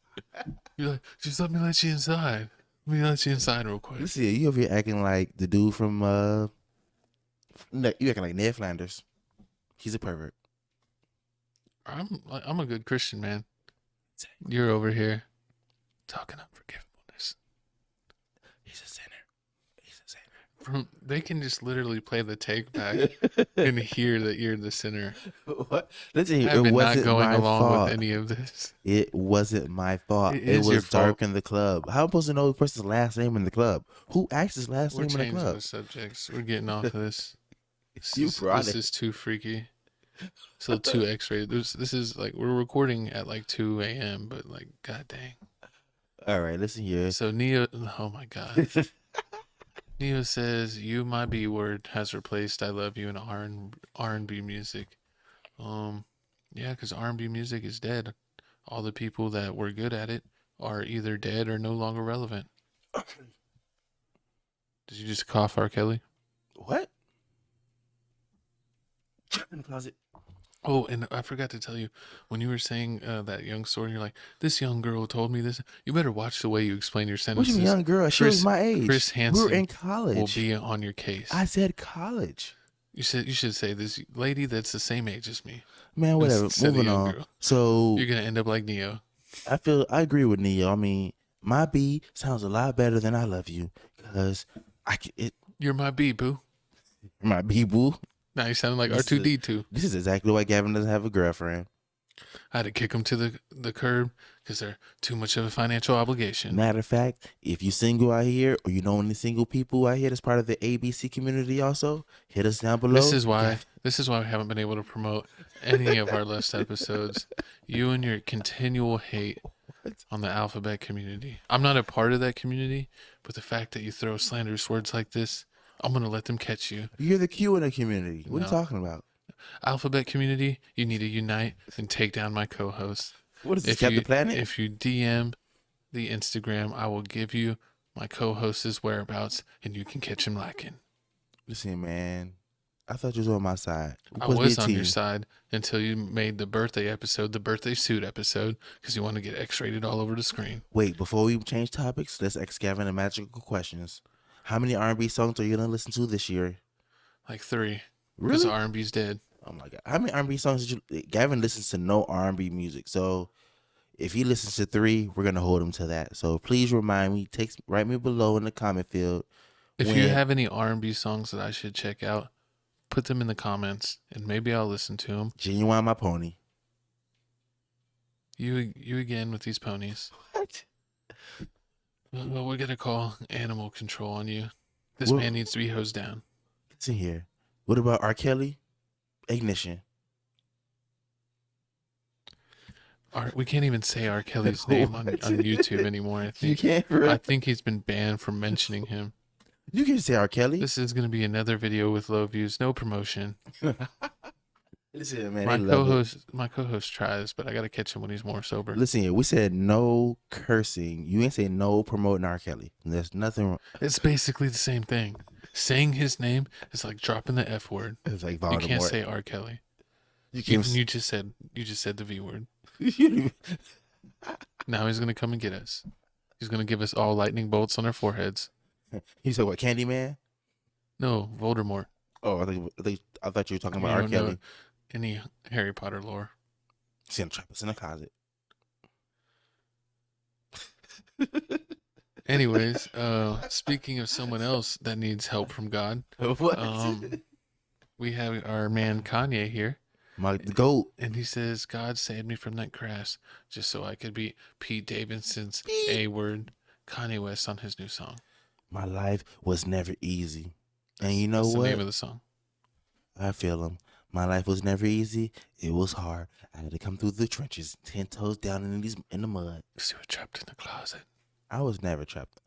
[SPEAKER 2] You're like, just let me let you inside. Let me let you inside real quick.
[SPEAKER 1] Listen, you over here acting like the dude from you acting like Ned Flanders. He's a pervert.
[SPEAKER 2] I'm a good Christian, man. You're over here talking unforgivableness.
[SPEAKER 1] He's a sinner. He's a sinner.
[SPEAKER 2] They can just literally play the take back and hear that you're the sinner.
[SPEAKER 1] What? Listen,
[SPEAKER 2] I've
[SPEAKER 1] it
[SPEAKER 2] been not
[SPEAKER 1] wasn't
[SPEAKER 2] going
[SPEAKER 1] my
[SPEAKER 2] along
[SPEAKER 1] fault.
[SPEAKER 2] with any of this.
[SPEAKER 1] It wasn't my fault.
[SPEAKER 2] It
[SPEAKER 1] It
[SPEAKER 2] is your
[SPEAKER 1] was dark
[SPEAKER 2] fault.
[SPEAKER 1] in the club. How am I supposed to know the person's last name in the club? Who acts his last
[SPEAKER 2] We're
[SPEAKER 1] name in the
[SPEAKER 2] changing
[SPEAKER 1] club?
[SPEAKER 2] the subjects. We're getting off of this.
[SPEAKER 1] You brought
[SPEAKER 2] This
[SPEAKER 1] it.
[SPEAKER 2] is too freaky. So too X-rated. This is like we're recording at like 2 a.m. But like, god dang.
[SPEAKER 1] All right, listen here.
[SPEAKER 2] So Neo, oh my god. Neo says, "You, my B word, has replaced I love you in R&B music." Yeah, because R&B music is dead. All the people that were good at it are either dead or no longer relevant. Did you just cough, R. Kelly?
[SPEAKER 1] What? In the closet.
[SPEAKER 2] Oh, and I forgot to tell you, when you were saying that young story, you're like, this young girl told me this. You better watch the way you explain your
[SPEAKER 1] What
[SPEAKER 2] sentences.
[SPEAKER 1] you mean, young girl? She was my age.
[SPEAKER 2] Chris
[SPEAKER 1] We were
[SPEAKER 2] Hansen
[SPEAKER 1] in
[SPEAKER 2] will
[SPEAKER 1] college.
[SPEAKER 2] be on your case.
[SPEAKER 1] I said college.
[SPEAKER 2] You should say this lady that's the same age as me.
[SPEAKER 1] Man, whatever.
[SPEAKER 2] Instead of
[SPEAKER 1] Moving
[SPEAKER 2] young
[SPEAKER 1] on.
[SPEAKER 2] girl.
[SPEAKER 1] So
[SPEAKER 2] You're gonna end up like Neo.
[SPEAKER 1] I agree with Neo. I mean, my B sounds a lot better than I love you because
[SPEAKER 2] You're my B, boo.
[SPEAKER 1] my B boo.
[SPEAKER 2] Now you sound like
[SPEAKER 1] This is-
[SPEAKER 2] R2D2.
[SPEAKER 1] This is exactly why Gavin doesn't have a girlfriend.
[SPEAKER 2] I had to kick them to the curb because they're too much of a financial obligation.
[SPEAKER 1] Matter of fact, if you single out here or you know any single people out here that's part of the ABC community also, hit us down below.
[SPEAKER 2] This is why we haven't been able to promote any of our last episodes. You and your continual hate on the alphabet community. I'm not a part of that community, but the fact that you throw slanderous words like this, I'm gonna let them catch you.
[SPEAKER 1] You're the Q in the community. What are you
[SPEAKER 2] No.
[SPEAKER 1] talking about?
[SPEAKER 2] Alphabet community, you need to unite and take down my co-host.
[SPEAKER 1] What is this, Captain Planet?
[SPEAKER 2] If you DM the Instagram, I will give you my co-host's whereabouts and you can catch him lacking.
[SPEAKER 1] Listen, man. I thought you was on my side.
[SPEAKER 2] I was on your side until you made the birthday episode, the birthday suit episode, because you want to get X-rated all over the screen.
[SPEAKER 1] Wait, before we change topics, let's ask Gavin the magical questions. How many R&B songs are you gonna listen to this year?
[SPEAKER 2] Like 3. Because
[SPEAKER 1] Really?
[SPEAKER 2] R&B's dead.
[SPEAKER 1] Oh my god! How many R&B songs did you? Gavin listens to no R&B music, so if he listens to 3, we're gonna hold him to that. So please remind me. Write me below in the comment field.
[SPEAKER 2] If
[SPEAKER 1] when-
[SPEAKER 2] you have any R&B songs that I should check out, put them in the comments and maybe I'll listen to them.
[SPEAKER 1] Genuine My Pony.
[SPEAKER 2] You again with these ponies.
[SPEAKER 1] What?
[SPEAKER 2] Well, we're gonna call animal control on you. This
[SPEAKER 1] Well-
[SPEAKER 2] man needs to be hosed down.
[SPEAKER 1] Listen here. What about R. Kelly? Ignition.
[SPEAKER 2] We can't even say R. Kelly's name on YouTube anymore. I
[SPEAKER 1] You
[SPEAKER 2] think
[SPEAKER 1] can't. For
[SPEAKER 2] I think he's been banned from mentioning him.
[SPEAKER 1] You can say R. Kelly.
[SPEAKER 2] This is gonna be another video with low views, no promotion.
[SPEAKER 1] Listen, man.
[SPEAKER 2] My
[SPEAKER 1] they love it.
[SPEAKER 2] co-host tries, but I gotta catch him when he's more sober.
[SPEAKER 1] Listen here. We said no cursing. You ain't say no promoting R. Kelly. There's nothing wrong.
[SPEAKER 2] It's basically the same thing. Saying his name is like dropping the F word.
[SPEAKER 1] It's like
[SPEAKER 2] You
[SPEAKER 1] Voldemort.
[SPEAKER 2] can't say R. Kelly.
[SPEAKER 1] You
[SPEAKER 2] Even
[SPEAKER 1] can't.
[SPEAKER 2] you just said the V word.
[SPEAKER 1] You
[SPEAKER 2] Now he's gonna come and get us. He's gonna give us all lightning bolts on our foreheads.
[SPEAKER 1] said what? Candyman?
[SPEAKER 2] No, Voldemort.
[SPEAKER 1] Oh, I thought you were talking about
[SPEAKER 2] You
[SPEAKER 1] R.
[SPEAKER 2] don't know
[SPEAKER 1] Kelly.
[SPEAKER 2] any Harry Potter lore.
[SPEAKER 1] He's gonna trap us in the closet.
[SPEAKER 2] Anyways, speaking of someone else that needs help from God,
[SPEAKER 1] What?
[SPEAKER 2] we have our man Kanye here,
[SPEAKER 1] The GOAT.
[SPEAKER 2] and he says, God saved me from that crash just so I could be Pete Davidson's A word, Kanye West on his new song.
[SPEAKER 1] My life was never easy. And you know
[SPEAKER 2] What's
[SPEAKER 1] what?
[SPEAKER 2] the name of the song?
[SPEAKER 1] I feel him. My life was never easy. It was hard. I had to come through the trenches, 10 toes down in the mud.
[SPEAKER 2] Because you were trapped in the closet.
[SPEAKER 1] I was never trapped.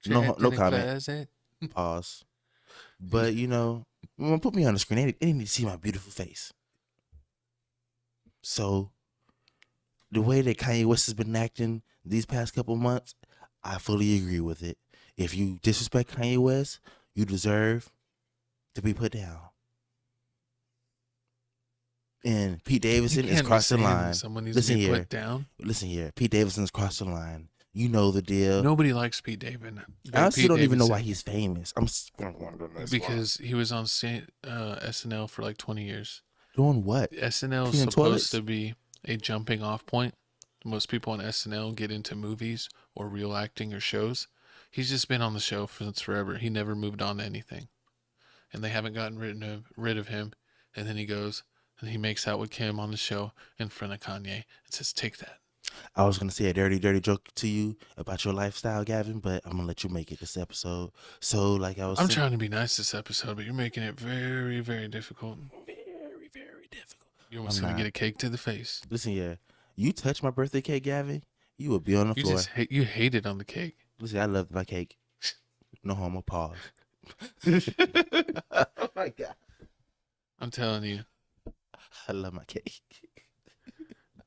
[SPEAKER 2] Trapped
[SPEAKER 1] No
[SPEAKER 2] in the
[SPEAKER 1] comment.
[SPEAKER 2] closet.
[SPEAKER 1] Pause. But you know, put me on the screen. They need to see my beautiful face. So, the way that Kanye West has been acting these past couple months, I fully agree with it. If you disrespect Kanye West, you deserve to be put down. And Pete Davidson
[SPEAKER 2] You
[SPEAKER 1] is
[SPEAKER 2] can't be
[SPEAKER 1] crossing the
[SPEAKER 2] saying
[SPEAKER 1] line.
[SPEAKER 2] someone needs
[SPEAKER 1] Listen
[SPEAKER 2] to be
[SPEAKER 1] here.
[SPEAKER 2] put down.
[SPEAKER 1] Listen here. Pete Davidson's crossed the line. You know the deal.
[SPEAKER 2] Nobody likes Pete Davidson.
[SPEAKER 1] I still don't even know why he's famous. I'm wondering this.
[SPEAKER 2] Because he was on SNL for like 20 years.
[SPEAKER 1] Doing what?
[SPEAKER 2] SNL is
[SPEAKER 1] Cleaning
[SPEAKER 2] supposed
[SPEAKER 1] toilets?
[SPEAKER 2] to be a jumping off point. Most people on SNL get into movies or real acting or shows. He's just been on the show since forever. He never moved on to anything. And they haven't gotten rid of him. And then he goes and he makes out with Kim on the show in front of Kanye and says, "Take that."
[SPEAKER 1] I was gonna say a dirty joke to you about your lifestyle, Gavin, but I'm gonna let you make it this episode. So, like I was,
[SPEAKER 2] I'm trying to be nice this episode, but you're making it very, very difficult.
[SPEAKER 1] very, very difficult.
[SPEAKER 2] You're almost
[SPEAKER 1] I'm
[SPEAKER 2] gonna
[SPEAKER 1] not.
[SPEAKER 2] get a cake to the face.
[SPEAKER 1] Listen, yeah, you touch my birthday cake, Gavin, you will be on the floor.
[SPEAKER 2] You hate it on the cake.
[SPEAKER 1] Listen, I love my cake. No homo. Pause. Oh my god,
[SPEAKER 2] I'm telling you,
[SPEAKER 1] I love my cake.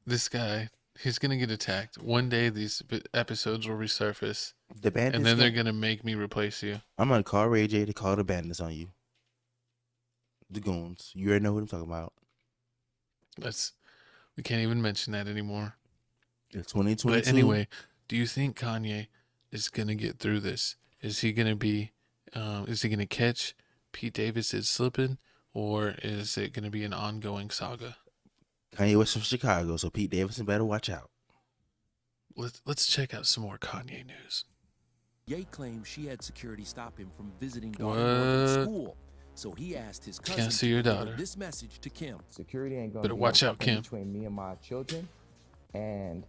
[SPEAKER 2] this guy, he's gonna get attacked. One day these episodes will resurface,
[SPEAKER 1] The bandits.
[SPEAKER 2] and then they're gonna make me replace you.
[SPEAKER 1] I'm gonna call Ray J to call the bandits on you. The goons. You already know what I'm talking about.
[SPEAKER 2] We can't even mention that anymore.
[SPEAKER 1] It's 2022.
[SPEAKER 2] But anyway, do you think Kanye is gonna get through this? Is he gonna be? Is he gonna catch Pete Davidson slipping, or is it gonna be an ongoing saga?
[SPEAKER 1] Kanye West from Chicago, so Pete Davidson better watch out.
[SPEAKER 2] Let's check out some more Kanye news.
[SPEAKER 5] Ye claims she had security stop him from visiting
[SPEAKER 2] What?
[SPEAKER 5] daughter Morgan's school. So he asked his cousin
[SPEAKER 2] Can't see your
[SPEAKER 5] to deliver
[SPEAKER 2] daughter.
[SPEAKER 5] this message to Kim.
[SPEAKER 6] Security ain't gonna
[SPEAKER 2] Better
[SPEAKER 6] be
[SPEAKER 2] watch
[SPEAKER 6] no
[SPEAKER 2] out,
[SPEAKER 6] thing
[SPEAKER 2] Kim.
[SPEAKER 6] between me and my children, and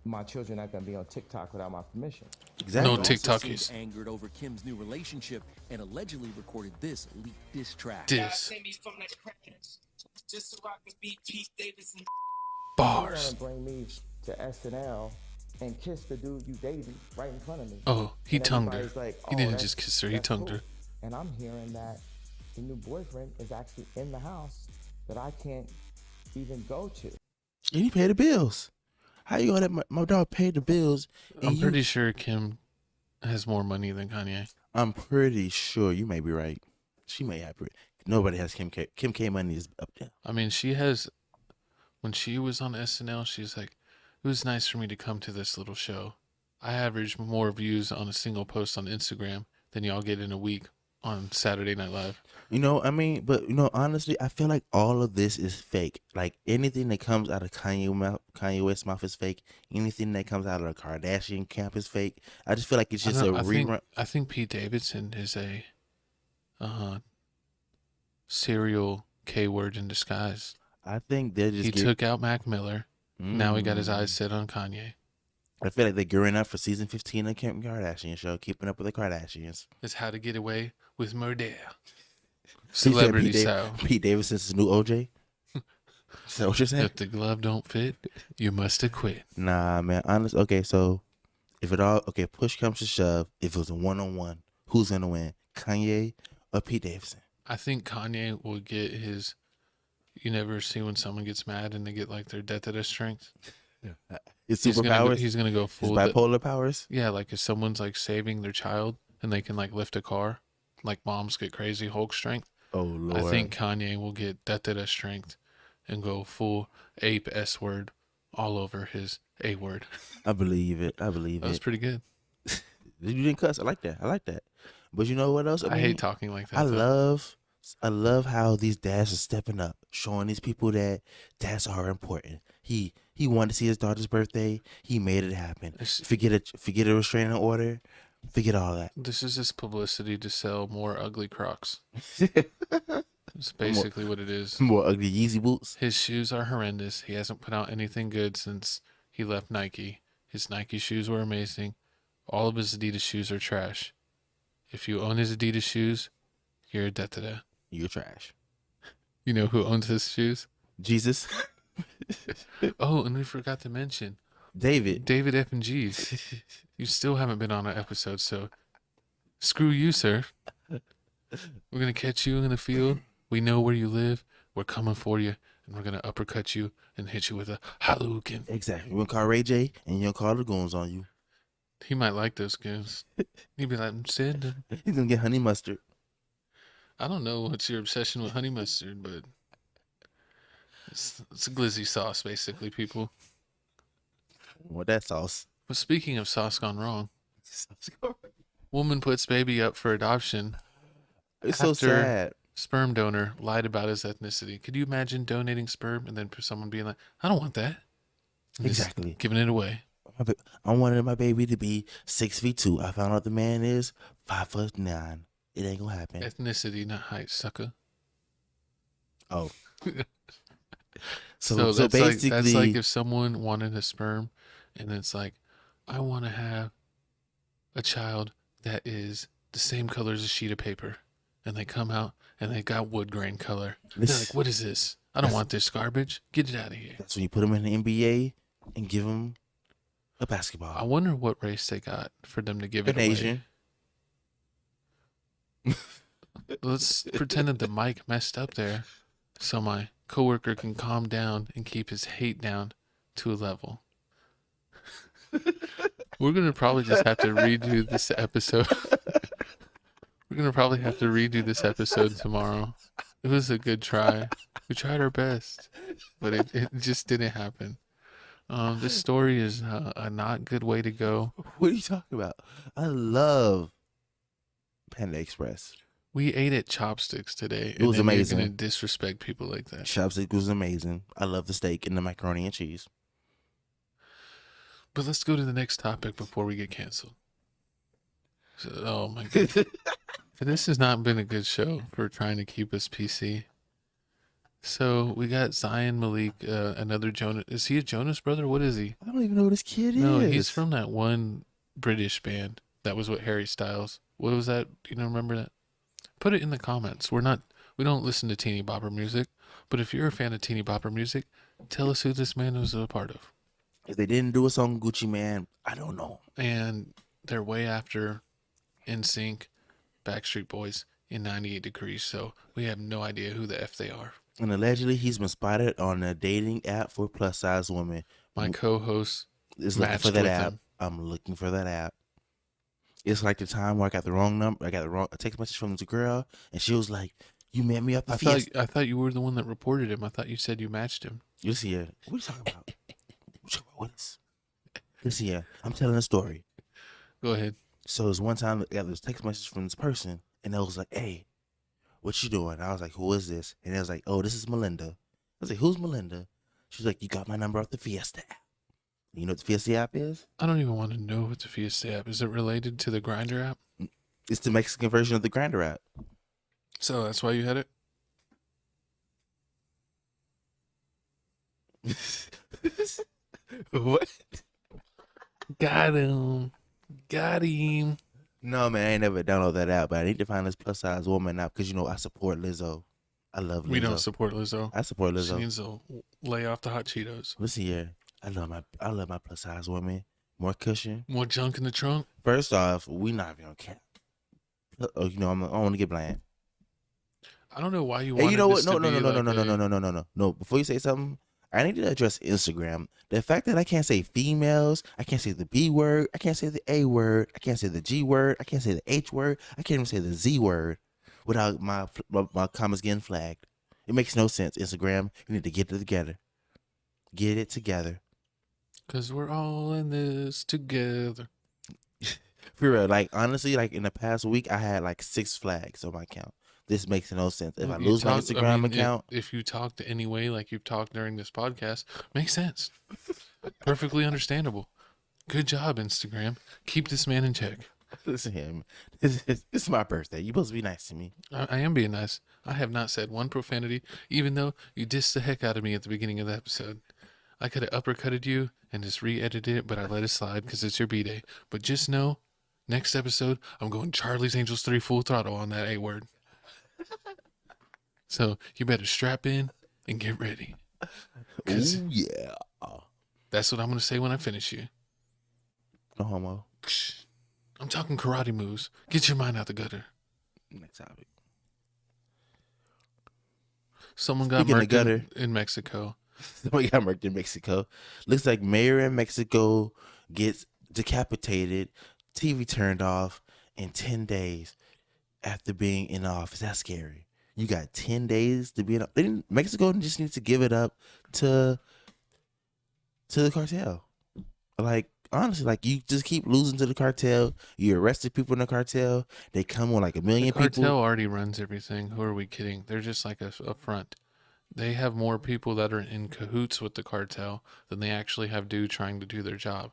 [SPEAKER 6] my children not gonna be on TikTok without my permission.
[SPEAKER 1] Exactly.
[SPEAKER 2] No
[SPEAKER 5] He also
[SPEAKER 2] TikTokies.
[SPEAKER 5] seemed angered over Kim's new relationship and allegedly recorded this leaked diss track.
[SPEAKER 2] Diss
[SPEAKER 6] You're
[SPEAKER 2] bars.
[SPEAKER 6] gonna bring me to SNL and kiss the dude you dated right in front of me.
[SPEAKER 2] Oh, he
[SPEAKER 6] And
[SPEAKER 2] tongued her.
[SPEAKER 6] everybody's like,
[SPEAKER 2] He
[SPEAKER 6] "Oh,
[SPEAKER 2] didn't
[SPEAKER 6] that's-
[SPEAKER 2] just kiss her. He
[SPEAKER 6] that's
[SPEAKER 2] tongued
[SPEAKER 6] cool."
[SPEAKER 2] her.
[SPEAKER 6] And I'm hearing that the new boyfriend is actually in the house that I can't even go to.
[SPEAKER 1] And he paid the bills. How you gonna let my dog pay the bills? And
[SPEAKER 2] I'm
[SPEAKER 1] you-
[SPEAKER 2] pretty sure Kim has more money than Kanye.
[SPEAKER 1] I'm pretty sure you may be right. She may have. Nobody has Kim K. Kim K money is up there.
[SPEAKER 2] I mean, she has. When she was on SNL, she's like, "It was nice for me to come to this little show. I average more views on a single post on Instagram than y'all get in a week on Saturday Night Live."
[SPEAKER 1] You know, I mean, but you know, honestly, I feel like all of this is fake. Like anything that comes out of Kanye West's mouth is fake. Anything that comes out of the Kardashian camp is fake. I just feel like it's just a rerun.
[SPEAKER 2] I think Pete Davidson is a serial K word in disguise.
[SPEAKER 1] I think they're just.
[SPEAKER 2] He took out Mac Miller. Now he got his
[SPEAKER 1] Mm.
[SPEAKER 2] eyes set on Kanye.
[SPEAKER 1] I feel like they're gearing up for season 15 of Kim Kardashian show, keeping up with the Kardashians.
[SPEAKER 2] It's How to Get Away with Murder.
[SPEAKER 1] So you said
[SPEAKER 2] Celebrity
[SPEAKER 1] Pete
[SPEAKER 2] style.
[SPEAKER 1] Pete Davidson's new OJ. Is that what you're saying?
[SPEAKER 2] If the glove don't fit, you must have quit.
[SPEAKER 1] Nah, man. Honest. Okay, so if it all push comes to shove, if it was a 1-on-1, who's gonna win, Kanye or Pete Davidson?
[SPEAKER 2] I think Kanye will get his. You never see when someone gets mad and they get like their death at strength.
[SPEAKER 1] His
[SPEAKER 2] He's
[SPEAKER 1] superpowers,
[SPEAKER 2] He's gonna go
[SPEAKER 1] his
[SPEAKER 2] full.
[SPEAKER 1] bipolar powers.
[SPEAKER 2] Yeah, like if someone's like saving their child and they can like lift a car, like moms get crazy Hulk strength.
[SPEAKER 1] Oh Lord.
[SPEAKER 2] I think Kanye will get death at strength and go full ape S word all over his A word.
[SPEAKER 1] I believe it. I believe
[SPEAKER 2] That was
[SPEAKER 1] it.
[SPEAKER 2] pretty good.
[SPEAKER 1] You didn't cuss. I like that. But you know what else?
[SPEAKER 2] I
[SPEAKER 1] mean,
[SPEAKER 2] hate talking like that.
[SPEAKER 1] I
[SPEAKER 2] though.
[SPEAKER 1] love how these dads are stepping up, showing these people that dads are important. He wanted to see his daughter's birthday. He made it happen. Forget a restraining order. Forget all that.
[SPEAKER 2] This is just publicity to sell more ugly Crocs. It's basically what it is.
[SPEAKER 1] More ugly Yeezy boots.
[SPEAKER 2] His shoes are horrendous. He hasn't put out anything good since he left Nike. His Nike shoes were amazing. All of his Adidas shoes are trash. If you own his Adidas shoes, you're a debt to that.
[SPEAKER 1] You're trash.
[SPEAKER 2] You know who owns his shoes?
[SPEAKER 1] Jesus.
[SPEAKER 2] Oh, and we forgot to mention
[SPEAKER 1] David.
[SPEAKER 2] David F and G's. You still haven't been on an episode, so screw you, sir. We're gonna catch you in the field. We know where you live. We're coming for you, and we're gonna uppercut you and hit you with a Hadouken.
[SPEAKER 1] Exactly. We're gonna call Ray J and you're gonna call the goons on you.
[SPEAKER 2] He might like those goons. He'd be like, "Send them."
[SPEAKER 1] He's gonna get honey mustard.
[SPEAKER 2] I don't know what's your obsession with honey mustard, but it's a glizzy sauce, basically, people.
[SPEAKER 1] What that sauce?
[SPEAKER 2] But speaking of sauce gone wrong, woman puts baby up for adoption.
[SPEAKER 1] It's so
[SPEAKER 2] after
[SPEAKER 1] sad.
[SPEAKER 2] Sperm donor lied about his ethnicity. Could you imagine donating sperm and then someone being like, I don't want that. And just
[SPEAKER 1] Exactly.
[SPEAKER 2] giving it away.
[SPEAKER 1] I wanted my baby to be 6'2". I found out the man is 5'9". It ain't gonna happen.
[SPEAKER 2] Ethnicity, not height, sucker.
[SPEAKER 1] Oh.
[SPEAKER 2] So
[SPEAKER 1] so basically,
[SPEAKER 2] that's like if someone wanted a sperm and it's like, I want to have a child that is the same color as a sheet of paper. And they come out and they got wood grain color. They're like, what is this? I don't want this garbage. Get it out of here.
[SPEAKER 1] that's when you put them in the NBA and give them a basketball.
[SPEAKER 2] I wonder what race they got for them to give it
[SPEAKER 1] An
[SPEAKER 2] away.
[SPEAKER 1] Asian.
[SPEAKER 2] Let's pretend that the mic messed up there so my coworker can calm down and keep his hate down to a level. We're going to probably just have to redo this episode. We're going to probably have to redo this episode tomorrow. It was a good try. We tried our best, but it just didn't happen. This story is a not good way to go.
[SPEAKER 1] What are you talking about? I love Panda Express.
[SPEAKER 2] We ate at Chopsticks today.
[SPEAKER 1] It was
[SPEAKER 2] and then
[SPEAKER 1] amazing.
[SPEAKER 2] You're going to disrespect people like that.
[SPEAKER 1] Chopstick was amazing. I love the steak and the macaroni and cheese.
[SPEAKER 2] But let's go to the next topic before we get canceled. So, oh my god. This has not been a good show for trying to keep us PC. So we got Zion Malik, another Jonas. Is he a Jonas brother? What is he?
[SPEAKER 1] I don't even know who this kid
[SPEAKER 2] No,
[SPEAKER 1] is.
[SPEAKER 2] he's from that one British band. That was what Harry Styles. What was that? You don't remember that? Put it in the comments. We don't listen to teeny bopper music, but if you're a fan of teeny bopper music, tell us who this man was a part of.
[SPEAKER 1] If they didn't do a song Gucci Man, I don't know.
[SPEAKER 2] And they're way after NSYNC, Backstreet Boys, in 98 Degrees, so we have no idea who the F they are.
[SPEAKER 1] And allegedly, he's been spotted on a dating app for plus-size women.
[SPEAKER 2] My co-host
[SPEAKER 1] is looking
[SPEAKER 2] matched
[SPEAKER 1] for that
[SPEAKER 2] with
[SPEAKER 1] app.
[SPEAKER 2] him.
[SPEAKER 1] I'm looking for that app. It's like the time where I got the wrong number. I got a text message from the girl, and she was like, "You met me up the Fiesta."
[SPEAKER 2] I thought you were the one that reported him. I thought you said you matched him.
[SPEAKER 1] Listen here. What are you talking about? What is? Listen here. I'm telling a story.
[SPEAKER 2] Go ahead.
[SPEAKER 1] So there's one time I got this text message from this person, and it was like, "Hey, what you doing?" I was like, "Who is this?" And it was like, "Oh, this is Melinda." I was like, "Who's Melinda?" She's like, "You got my number off the Fiesta app." You know what the Fiesta app is?
[SPEAKER 2] I don't even want to know what the Fiesta app is. It related to the Grinder app?
[SPEAKER 1] It's the Mexican version of the Grindr app.
[SPEAKER 2] So that's why you had it?
[SPEAKER 1] What?
[SPEAKER 2] Got him. Got him.
[SPEAKER 1] No, man, I ain't never downloaded that app, but I need to find this plus size woman app because, you know, I support Lizzo. I love Lizzo.
[SPEAKER 2] We don't support Lizzo.
[SPEAKER 1] I support
[SPEAKER 2] She
[SPEAKER 1] Lizzo.
[SPEAKER 2] needs to lay off the hot Cheetos.
[SPEAKER 1] Listen here. I love my plus size women. More cushion.
[SPEAKER 2] More junk in the trunk?
[SPEAKER 1] First off, we not even on cap. Oh, you know, I don't want to get bland.
[SPEAKER 2] I don't know why you
[SPEAKER 1] Hey,
[SPEAKER 2] wanted
[SPEAKER 1] you know what?
[SPEAKER 2] this
[SPEAKER 1] No.
[SPEAKER 2] to be like
[SPEAKER 1] No. Before you say something, I need to address Instagram. The fact that I can't say females, I can't say the B word, I can't say the A word, I can't say the G word, I can't say the H word, I can't even say the Z word without my comments getting flagged. It makes no sense. Instagram, you need to get it together. Get it together.
[SPEAKER 2] Because we're all in this together.
[SPEAKER 1] For real, like honestly, like in the past week, I had like 6 flags on my account. This makes no sense. If I lose my Instagram account,
[SPEAKER 2] if you talked anyway, like you've talked during this podcast, makes sense. Perfectly understandable. Good job, Instagram. Keep this man in check.
[SPEAKER 1] listen to him. This is my birthday. You supposed to be nice to me.
[SPEAKER 2] I am being nice. I have not said one profanity, even though you dissed the heck out of me at the beginning of the episode. I could have uppercutted you and just re-edited it, but I let it slide because it's your B-Day. But just know, next episode, I'm going Charlie's Angels 3 full throttle on that A word. So you better strap in and get ready.
[SPEAKER 1] Ooh, yeah.
[SPEAKER 2] That's what I'm going to say when I finish you.
[SPEAKER 1] No homo.
[SPEAKER 2] I'm talking karate moves. Get your mind out the gutter.
[SPEAKER 1] Next topic.
[SPEAKER 2] Someone got
[SPEAKER 1] Speaking of gutter.
[SPEAKER 2] murdered in Mexico.
[SPEAKER 1] Somebody got murdered in Mexico. Looks like mayor in Mexico gets decapitated, TV turned off in 10 days after being in office. That's scary. You got 10 days to be in. Mexico just needs to give it up to the cartel. Like, honestly, like, you just keep losing to the cartel. You arrested people in the cartel. They come on like a million
[SPEAKER 2] The cartel
[SPEAKER 1] people.
[SPEAKER 2] already runs everything. Who are we kidding? They're just like a front. They have more people that are in cahoots with the cartel than they actually have trying to do their job.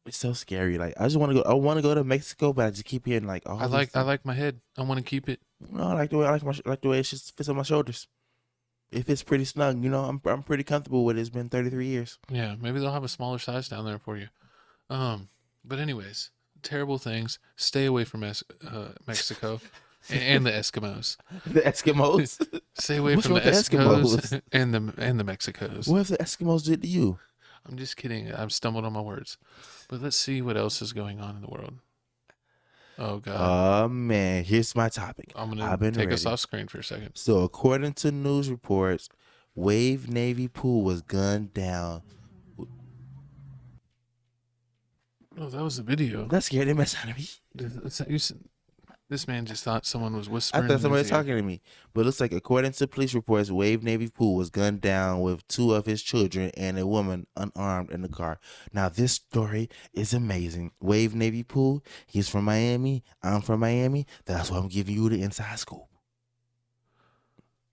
[SPEAKER 1] It's so scary. Like, I just want to go. I want to go to Mexico, but I just keep hearing like all.
[SPEAKER 2] I like my head. I want to keep it.
[SPEAKER 1] No, I like the way it just fits on my shoulders. It fits pretty snug. You know, I'm pretty comfortable with it. It's been 33 years.
[SPEAKER 2] Yeah, maybe they'll have a smaller size down there for you. But anyways, terrible things. Stay away from Mexico and the Eskimos.
[SPEAKER 1] The Eskimos.
[SPEAKER 2] Stay away
[SPEAKER 1] What's
[SPEAKER 2] from the
[SPEAKER 1] wrong with the
[SPEAKER 2] Eskimos
[SPEAKER 1] Eskimos?
[SPEAKER 2] and the Mexicos.
[SPEAKER 1] What if the Eskimos did to you?
[SPEAKER 2] I'm just kidding. I've stumbled on my words. But let's see what else is going on in the world. Oh, God.
[SPEAKER 1] Oh man, here's my topic.
[SPEAKER 2] I'm
[SPEAKER 1] I've
[SPEAKER 2] going
[SPEAKER 1] been
[SPEAKER 2] to take
[SPEAKER 1] ready.
[SPEAKER 2] us off screen for a second.
[SPEAKER 1] So, according to news reports, Wave Navy pool was gunned down.
[SPEAKER 2] Oh, that was the video.
[SPEAKER 1] That scared the mess out of me.
[SPEAKER 2] This man just thought someone was
[SPEAKER 1] I
[SPEAKER 2] whispering.
[SPEAKER 1] thought somebody was
[SPEAKER 2] in his ear.
[SPEAKER 1] talking to me. But it looks like, according to police reports, Wave Navy pool was gunned down with 2 of his children and a woman unarmed in the car. Now, this story is amazing. Wave Navy pool, he's from Miami. I'm from Miami. That's why I'm giving you the inside scoop.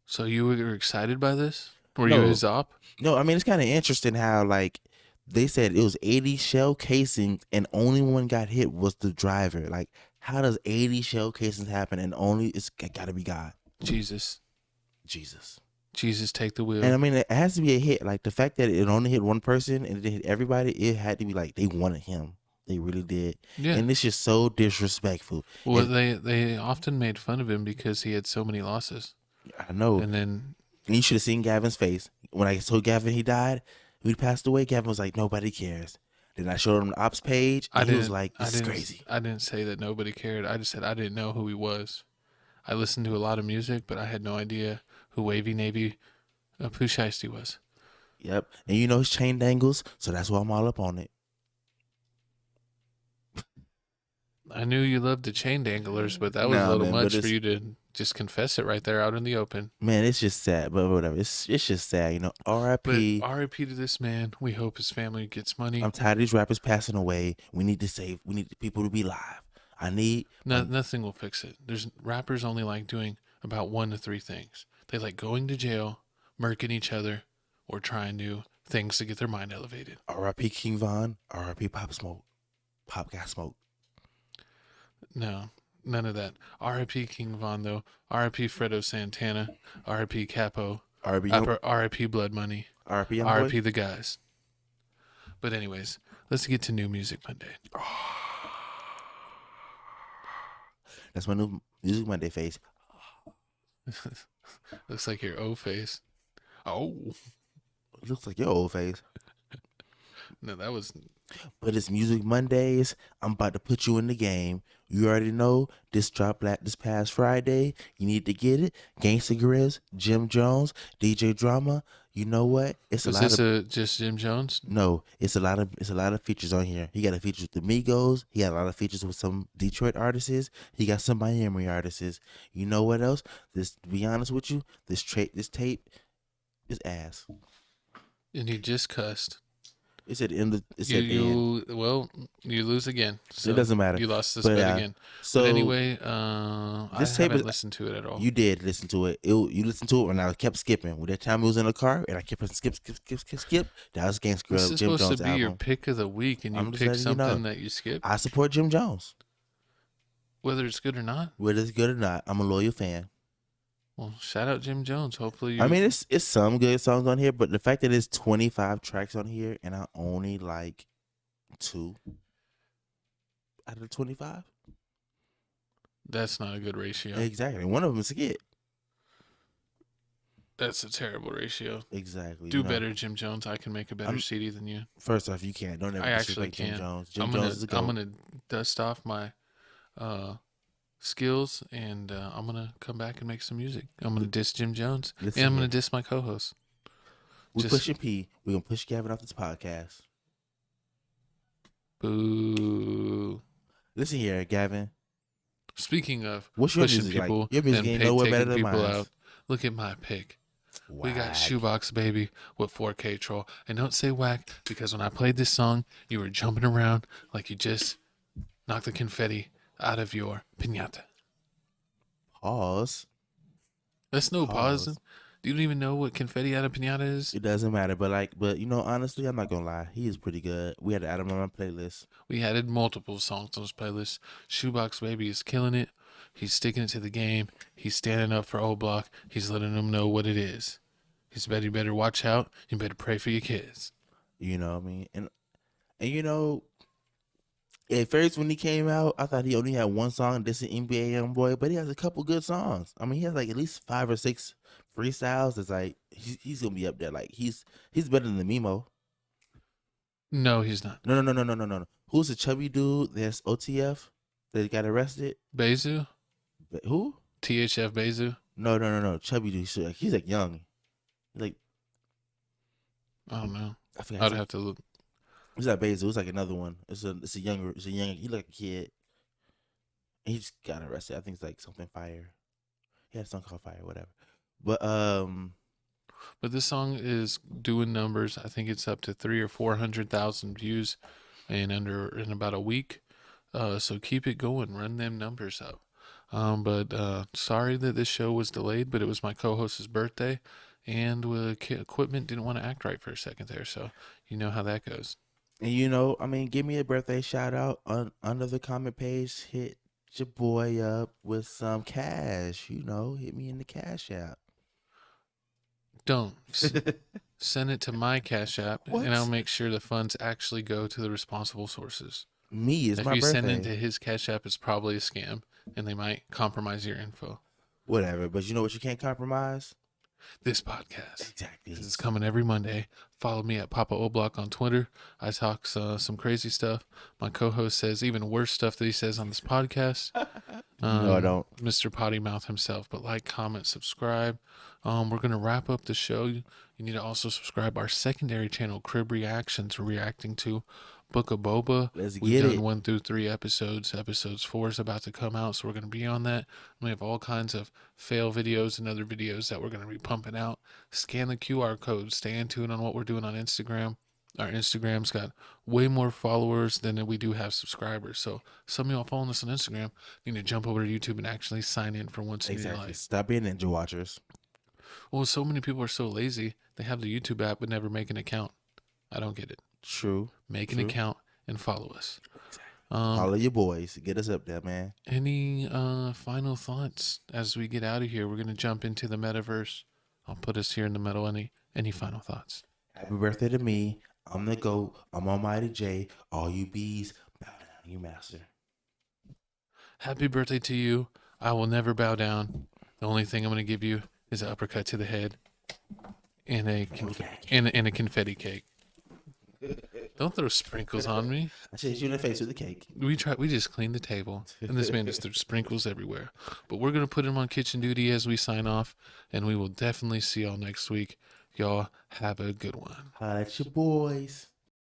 [SPEAKER 2] So you were excited by this? Were
[SPEAKER 1] No.
[SPEAKER 2] you his op?
[SPEAKER 1] No, I mean, it's kind of interesting how, like, they said it was 80 shell casings and only one got hit was the driver. Like, how does 80 shell casings happen and only it's got to be God?
[SPEAKER 2] Jesus, take the wheel.
[SPEAKER 1] And I mean, it has to be a hit. Like, the fact that it only hit one person and it didn't hit everybody, it had to be like they wanted him. They really did.
[SPEAKER 2] Yeah.
[SPEAKER 1] And it's just so disrespectful.
[SPEAKER 2] Well,
[SPEAKER 1] And
[SPEAKER 2] they often made fun of him because he had so many losses.
[SPEAKER 1] I know.
[SPEAKER 2] And then
[SPEAKER 1] And you should have seen Gavin's face. When I told Gavin he died, he passed away, Gavin was like, nobody cares. Then I showed him the ops page, and he was like, this is crazy.
[SPEAKER 2] I didn't say that nobody cared. I just said I didn't know who he was. I listened to a lot of music, but I had no idea who Wavy Navy Pooh Shiesty was.
[SPEAKER 1] Yep. And you know his chain dangles, so that's why I'm all up on it.
[SPEAKER 2] I knew you loved the chain danglers, but that was
[SPEAKER 1] Nah,
[SPEAKER 2] a little
[SPEAKER 1] man, but
[SPEAKER 2] much for
[SPEAKER 1] it's-
[SPEAKER 2] you to just confess it right there out in the open.
[SPEAKER 1] Man, it's just sad, but whatever. It's just sad, you know.
[SPEAKER 2] But
[SPEAKER 1] R.I.P.
[SPEAKER 2] R.I.P. to this man. We hope his family gets money.
[SPEAKER 1] I'm tired of these rappers passing away. We need people to be live. I need
[SPEAKER 2] Nothing will fix it. Rappers only like doing about 1 to 3 things. They like going to jail, murking each other, or trying new things to get their mind elevated.
[SPEAKER 1] R.I.P. King Von, R.I.P. Pop Smoke. Pop got smoke.
[SPEAKER 2] No, none of that. R.I.P. King Von, though. R.I.P. Fredo Santana. R.I.P. Capo.
[SPEAKER 1] R.I.P. Young-
[SPEAKER 2] R.I.P. Blood Money.
[SPEAKER 1] R.I.P. Young
[SPEAKER 2] R.I.P.
[SPEAKER 1] Boy.
[SPEAKER 2] the guys. But anyways, let's get to New Music Monday.
[SPEAKER 1] That's my new Music Monday face.
[SPEAKER 2] Looks like your O face. Oh.
[SPEAKER 1] It looks like your old face.
[SPEAKER 2] No, that was...
[SPEAKER 1] But it's Music Mondays. I'm about to put you in the game. You already know this dropped this past Friday. You need to get it. Gangsta Grizz, Jim Jones, DJ Drama. You know what? It's
[SPEAKER 2] Was
[SPEAKER 1] a lot
[SPEAKER 2] this
[SPEAKER 1] of
[SPEAKER 2] just Jim Jones?
[SPEAKER 1] no. It's a lot of features on here. He got a feature with the Migos. He got a lot of features with some Detroit artists. He got some Miami artists. You know what else? To be honest with you, this tape is ass.
[SPEAKER 2] And you just cussed.
[SPEAKER 1] It's at the end. It's at the end.
[SPEAKER 2] You lose again. So
[SPEAKER 1] It doesn't matter.
[SPEAKER 2] You lost this
[SPEAKER 1] But,
[SPEAKER 2] bet again.
[SPEAKER 1] So
[SPEAKER 2] But anyway, I
[SPEAKER 1] this tape
[SPEAKER 2] haven't
[SPEAKER 1] is-
[SPEAKER 2] listened to it at all.
[SPEAKER 1] you did listen to it. You listened to it, and I kept skipping. With that time it was in the car, and I kept pressing skip. That was Gangsta
[SPEAKER 2] This
[SPEAKER 1] Grizz,
[SPEAKER 2] is
[SPEAKER 1] Jim
[SPEAKER 2] supposed
[SPEAKER 1] Jones
[SPEAKER 2] to be your
[SPEAKER 1] album.
[SPEAKER 2] pick of the week, and you
[SPEAKER 1] I'm just
[SPEAKER 2] pick
[SPEAKER 1] letting you know.
[SPEAKER 2] something that you skip,
[SPEAKER 1] I support Jim Jones,
[SPEAKER 2] whether it's good or not.
[SPEAKER 1] whether it's good or not. I'm a loyal fan.
[SPEAKER 2] Well, shout out Jim Jones. Hopefully,
[SPEAKER 1] I mean, it's some good songs on here, but the fact that there's 25 tracks on here and I only like 2 out of the 25,
[SPEAKER 2] that's not a good ratio.
[SPEAKER 1] exactly. One of them is a skit.
[SPEAKER 2] That's a terrible ratio.
[SPEAKER 1] Exactly.
[SPEAKER 2] Do
[SPEAKER 1] you know.
[SPEAKER 2] better, Jim Jones. I can make a better
[SPEAKER 1] I'm-
[SPEAKER 2] CD than you.
[SPEAKER 1] First off, you can't. Don't ever
[SPEAKER 2] I actually
[SPEAKER 1] disrespect Jim
[SPEAKER 2] can.
[SPEAKER 1] Jones. Jim
[SPEAKER 2] I'm
[SPEAKER 1] Jones is a goat.
[SPEAKER 2] gonna dust off my skills, and I'm gonna come back and make some music. I'm gonna diss Jim Jones,
[SPEAKER 1] Listen
[SPEAKER 2] and I'm gonna
[SPEAKER 1] here.
[SPEAKER 2] diss my co-host.
[SPEAKER 1] We're
[SPEAKER 2] just-
[SPEAKER 1] pushing P. We're gonna push Gavin off this podcast.
[SPEAKER 2] Boo.
[SPEAKER 1] Listen here, Gavin.
[SPEAKER 2] Speaking of
[SPEAKER 1] What's your
[SPEAKER 2] pushing
[SPEAKER 1] music like?
[SPEAKER 2] people
[SPEAKER 1] Your music
[SPEAKER 2] and
[SPEAKER 1] ain't nowhere better
[SPEAKER 2] taking
[SPEAKER 1] than
[SPEAKER 2] people
[SPEAKER 1] mine.
[SPEAKER 2] out, look at my pick. We got
[SPEAKER 1] Whack.
[SPEAKER 2] Shoebox Baby with 4K Troll. And don't say whack, because when I played this song, you were jumping around like you just knocked the confetti out of your piñata.
[SPEAKER 1] Pause.
[SPEAKER 2] That's no
[SPEAKER 1] Pause.
[SPEAKER 2] pausing. You don't even know what confetti out of piñata is?
[SPEAKER 1] It doesn't matter, but you know, honestly, I'm not gonna lie. He is pretty good. We had to add him on my playlist.
[SPEAKER 2] We added multiple songs on this playlist. Shoebox Baby is killing it. He's sticking it to the game. He's standing up for O Block. He's letting them know what it is. He's better. You better watch out. You better pray for your kids.
[SPEAKER 1] You know what I mean? And you know, at first when he came out, I thought he only had one song, "This is NBA Young Boy," but he has a couple good songs. I mean, he has like at least 5 or 6 freestyles. It's like he's gonna be up there. Like he's better than Mimo.
[SPEAKER 2] No, he's not.
[SPEAKER 1] No. Who's the chubby dude? That's OTF that got arrested.
[SPEAKER 2] Bezu?
[SPEAKER 1] Who?
[SPEAKER 2] THF Bezu?
[SPEAKER 1] No. Chubby dude. He's like young. Like
[SPEAKER 2] I don't know.
[SPEAKER 1] I forgot.
[SPEAKER 2] I'd have to look.
[SPEAKER 1] It's not Basil. It's like another one. It's a younger. He like a kid. And he just got arrested. I think it's like something Fire. He had a song called Fire, whatever.
[SPEAKER 2] But this song is doing numbers. I think it's up to 300,000 or 400,000 views in about a week. So keep it going. Run them numbers up. But sorry that this show was delayed, but it was my co-host's birthday, and equipment didn't want to act right for a second there. So you know how that goes.
[SPEAKER 1] And you know, I mean, give me a birthday shout out under the comment page. Hit your boy up with some cash. You know, hit me in the cash app.
[SPEAKER 2] Don't. Send it to my Cash App,
[SPEAKER 1] What?
[SPEAKER 2] and I'll make sure the funds actually go to the responsible sources.
[SPEAKER 1] Me is
[SPEAKER 2] If
[SPEAKER 1] my
[SPEAKER 2] you
[SPEAKER 1] birthday.
[SPEAKER 2] send it to his Cash App, it's probably a scam, and they might compromise your info.
[SPEAKER 1] Whatever, but you know what you can't compromise?
[SPEAKER 2] This podcast.
[SPEAKER 1] Exactly.
[SPEAKER 2] It's coming every Monday. Follow me at Papa Oblock on Twitter. I talk some crazy stuff. My co-host says even worse stuff that he says on this podcast.
[SPEAKER 1] No, I don't.
[SPEAKER 2] Mr. Potty Mouth himself. But like, comment, subscribe. We're going to wrap up the show. You need to also subscribe our secondary channel, Crib Reactions. We're reacting to Book of Boba.
[SPEAKER 1] Let's
[SPEAKER 2] We've
[SPEAKER 1] get
[SPEAKER 2] done
[SPEAKER 1] it.
[SPEAKER 2] 1 through 3 episodes. Episodes 4 is about to come out, so we're going to be on that. We have all kinds of fail videos and other videos that we're going to be pumping out. Scan the QR code. Stay in tune on what we're doing on Instagram. Our Instagram's got way more followers than we do have subscribers. So some of y'all following us on Instagram need to jump over to YouTube and actually sign in for once in your
[SPEAKER 1] Exactly.
[SPEAKER 2] life.
[SPEAKER 1] Stop being ninja watchers.
[SPEAKER 2] Well, so many people are so lazy. They have the YouTube app but never make an account. I don't get it.
[SPEAKER 1] True.
[SPEAKER 2] Make an account and follow us.
[SPEAKER 1] Follow your boys. Get us up there, man.
[SPEAKER 2] Any final thoughts as we get out of here? We're going to jump into the metaverse. I'll put us here in the middle. Any final thoughts?
[SPEAKER 1] Happy birthday to me. I'm the GOAT. I'm Almighty J. All you bees, bow down, you master.
[SPEAKER 2] Happy birthday to you. I will never bow down. The only thing I'm going to give you is an uppercut to the head and a confetti cake. Don't throw sprinkles on me.
[SPEAKER 1] I should hit you in the face with the cake.
[SPEAKER 2] We just cleaned the table, and this man just threw sprinkles everywhere. But we're going to put him on kitchen duty as we sign off, and we will definitely see y'all next week. Y'all have a good one.
[SPEAKER 1] Holla at your boys.